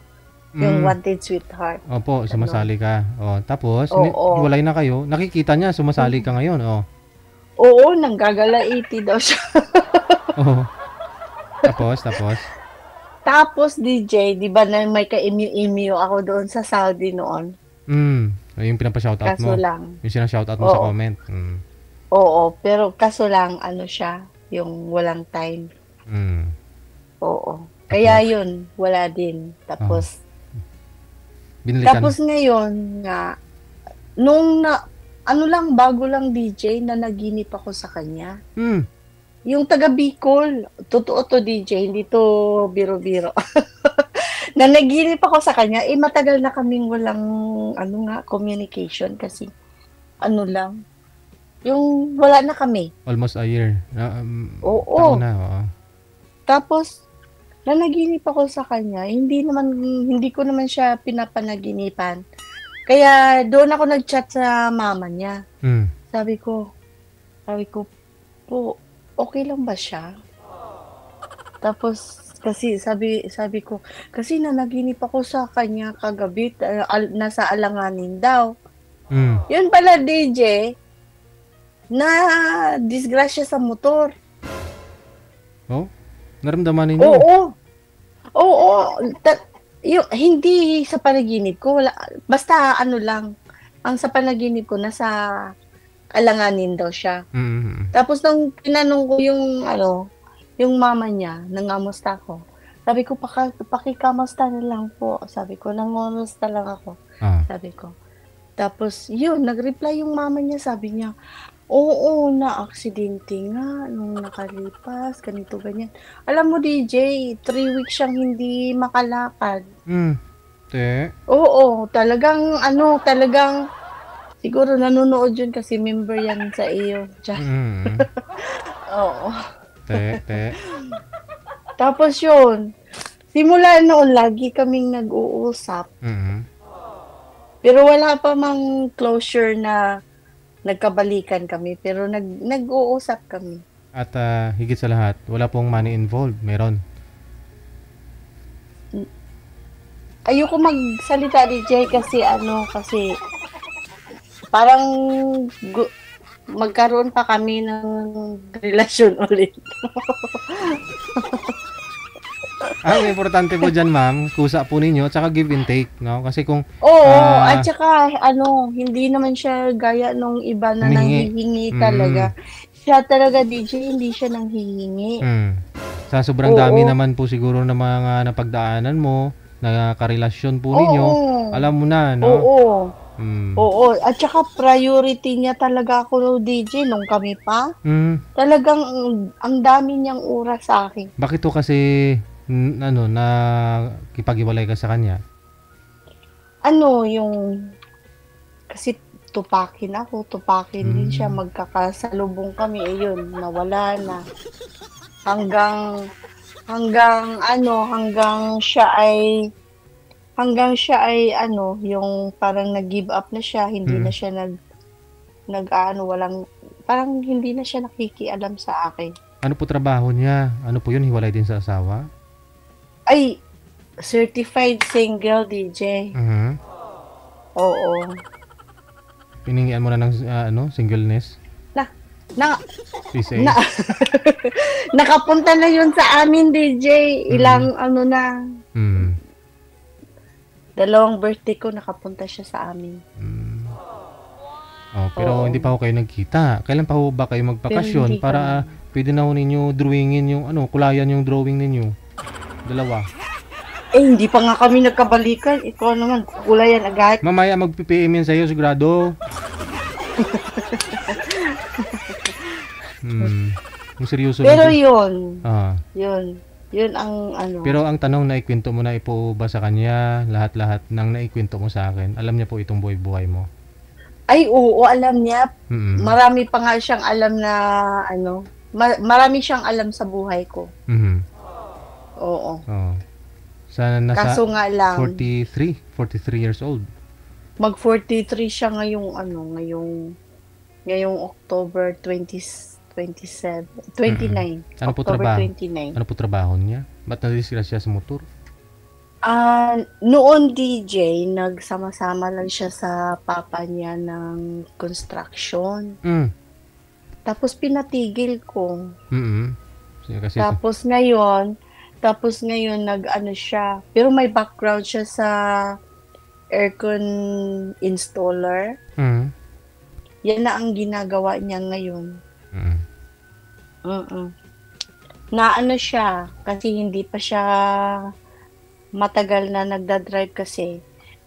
yung Wanted Sweetheart. Opo, sumasali ka. Tapos hiwalay na kayo. Nakikita niya sumasali ka ngayon, Oo, nanggagalaiti daw siya. Tapos? Tapos DJ, di ba na may ka-email ako doon sa Saudi noon? Yung pinapa-shoutout Kaso mo. lang, Yung sina-shoutout mo sa oo, comment. oo, pero kaso lang, ano siya, yung walang time. Mm. Oo. Kaya Tapos, yun, wala din. oh, binili ka na. Tapos ngayon nga, nung na, ano lang, bago lang DJ, na naginip ako sa kanya. Yung taga Bicol, totoo to DJ, hindi to biro-biro. Na naginip ako sa kanya, matagal na kaming walang, ano nga, communication kasi, ano lang, yung wala na kami. Almost a year. Oo. Taon na, oo. Tapos, nanaginip ako sa kanya, hindi ko naman siya pinapanaginipan. Kaya doon ako nag-chat sa mama niya. Sabi ko po, okay lang ba siya? Tapos, kasi sabi ko, kasi nanaginip ako sa kanya kagabi, nasa alanganin daw. Yun pala DJ, na disgrasya sa motor. Oh? Naramdaman ninyo? Oo. Hindi sa panaginip ko, wala, basta ano lang, ang sa panaginip ko, nasa alanganin daw siya. Tapos nung tinanong ko yung mama niya, nangamusta ko, sabi ko, pakikamusta na lang po. Sabi ko, nangamusta lang ako. Sabi ko. Tapos, yun, nag-reply yung mama niya, sabi niya, oo, na-aksidente nga nung nakalipas, ganito, ganyan. Alam mo, DJ, 3 weeks siyang hindi makalakad. Oo, talagang, siguro nanonood yun kasi member yan sa iyo. Oo. Tapos yun, simula noon, lagi kaming nag-uusap. Pero wala pa mang closure na nagkabalikan kami, pero nag-uusap kami. At higit sa lahat, wala pong money involved, meron? Ayoko magsalita DJ kasi parang magkaroon pa kami ng relasyon ulit. Ang importante po dyan, ma'am, kusa po ninyo, tsaka give and take, no? Kasi kung... at saka, hindi naman siya gaya nung iba na nanghihingi talaga. Siya talaga, DJ, hindi siya nanghihingi. Sa sobrang dami naman po siguro ng mga napagdaanan mo, na karelasyon po ninyo, alam mo na, no? Oo, at saka priority niya talaga ako, DJ, nung kami pa. Talagang, ang dami niyang oras sa akin. Bakit to kasi... na kipag-iwalay ka sa kanya? Kasi tupakin din siya, magkakasalubong kami, yun, nawala na. Hanggang siya ay yung parang nag-give up na siya, hindi na siya parang hindi na siya nakikialam sa akin. Ano po trabaho niya? Ano po yun, hiwalay din sa asawa? Ay, certified single, DJ. Oo. Piningian mo na ng singleness? Nakapunta na yun sa amin, DJ. Ilang na. 2 birthday ko, nakapunta siya sa amin. Pero hindi pa ho kayo nagkita. Kailan pa ho ba kayo magpakasyon para pwede na ho ninyo drawingin yung kulayan yung drawing ninyo? Dalawa. Hindi pa nga kami nagkabalikan. Ikaw naman, kulayan agad. Mamaya mag-PPM yan sa'yo, sigurado. Yung seryoso. Pero yun. Yun ang Pero ang tanong, naikwento mo na po ba sa kanya lahat-lahat ng naikwento mo sa akin? Alam niya po itong buhay-buhay mo? Ay, oo, alam niya. Marami pa nga siyang alam na marami siyang alam sa buhay ko. Oo. Kaso nga lang 43 years old. Mag-43 siya ngayong October 29. Ano po October trabaho? 29. Ano po trabaho niya? Ba't nadisgrasya sa motor? Noon, DJ, nagsama-sama lang siya sa papa niya ng construction. Tapos pinatigil ko. Kasi Tapos ngayon, Tapos ngayon nag-ano siya, pero may background siya sa aircon installer. Yan na ang ginagawa niya ngayon. Na ano siya, kasi hindi pa siya matagal na nagda-drive kasi.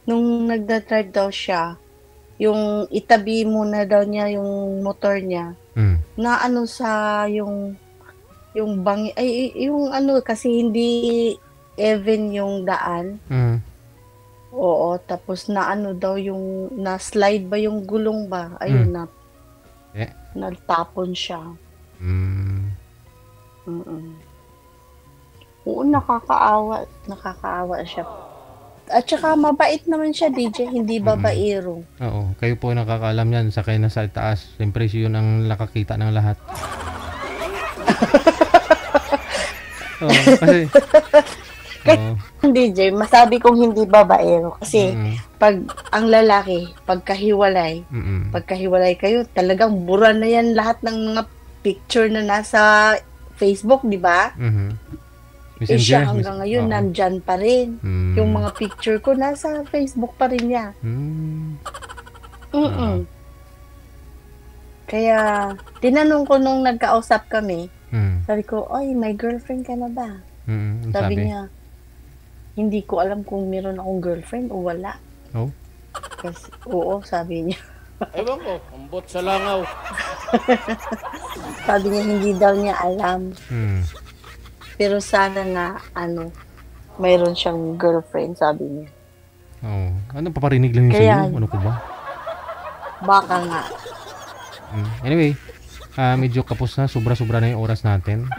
Nung nagda-drive daw siya, yung itabi muna daw niya yung motor niya. Na ano sa yung ano kasi hindi even yung daan. Oo, tapos na ano daw yung na-slide ba yung gulong ba? Ayun na. Natapon siya. Oo, nakakaawa siya. At saka mabait naman siya, DJ, hindi babaero. Oo, kayo po nakakaalam yan, sakay na sa taas. Siyempre, yun ang nakakita ng lahat. Kasi DJ, masabi kong hindi babaero kasi pag ang lalaki, pagkahiwalay kayo, talagang bura na yan lahat ng mga picture na nasa Facebook, di ba? Siya hanggang ngayon, nandyan pa rin. Yung mga picture ko, nasa Facebook pa rin niya. Kaya, tinanong ko nung nagkausap kami, sabi ko, oy, may girlfriend ka na ba? Sabi niya, hindi ko alam kung meron akong girlfriend o wala. Kasi, oo, sabi niya. Ewan ko, ambot sa langaw. Sabi niya, hindi daw niya alam. Pero sana nga, mayroon siyang girlfriend, sabi niya. Ano, paparinig lang yun sa iyo? Ano ko ba? Baka nga. Anyway, medyo kapos na, sobra-sobra na yung oras natin.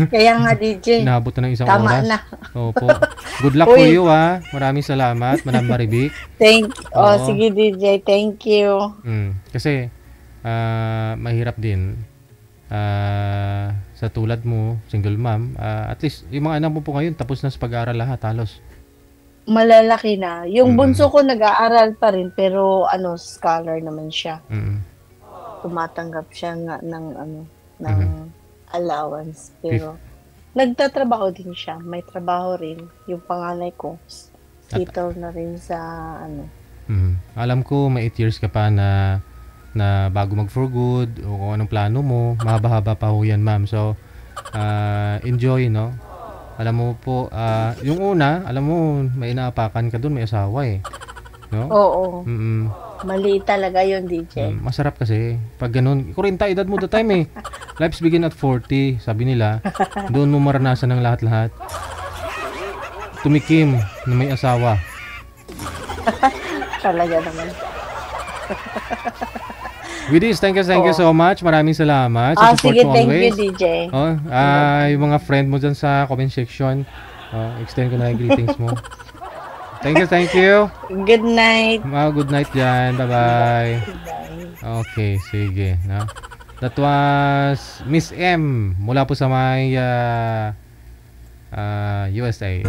Kaya nga, DJ. Inaabot na ng isang Tama oras. na. Opo. Good luck for you, ha. Maraming salamat, Madam Maribik. Sige, DJ. Thank you. Kasi, mahirap din. Sa tulad mo, single mom, at least, yung mga anak mo po ngayon, tapos na sa pag-aaral lahat, halos. Malalaki na. Yung bunso ko nag-aaral pa rin, pero scholar naman siya. Tumatanggap siya nga ng allowance. Pero, nagtatrabaho din siya. May trabaho rin. Yung panganay ko, settle na rin sa Alam ko, may 8 years ka pa na bago mag for good o kung anong plano mo, mahaba-haba pa ho yan, ma'am. So, enjoy, no? Alam mo po, yung una, alam mo, may inaapakan ka dun, may asawa eh. No? Oo. Mali talaga yun, DJ. Masarap kasi. Pag ganun, 40 edad mo the time eh. Lives begin at 40, sabi nila. Doon mo maranasan ng lahat-lahat. Tumikim na may asawa. Talaga naman. With this, thank you so much. Maraming salamat. Sige, thank you, DJ. Yung mga friend mo dyan sa comment section, extend ko na yung greetings mo. Thank you. Good night. Good night dyan. Bye-bye. Okay, sige. No? That was Miss M mula po sa may USA.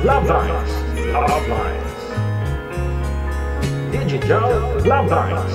Love Lines. Digital Love Lines.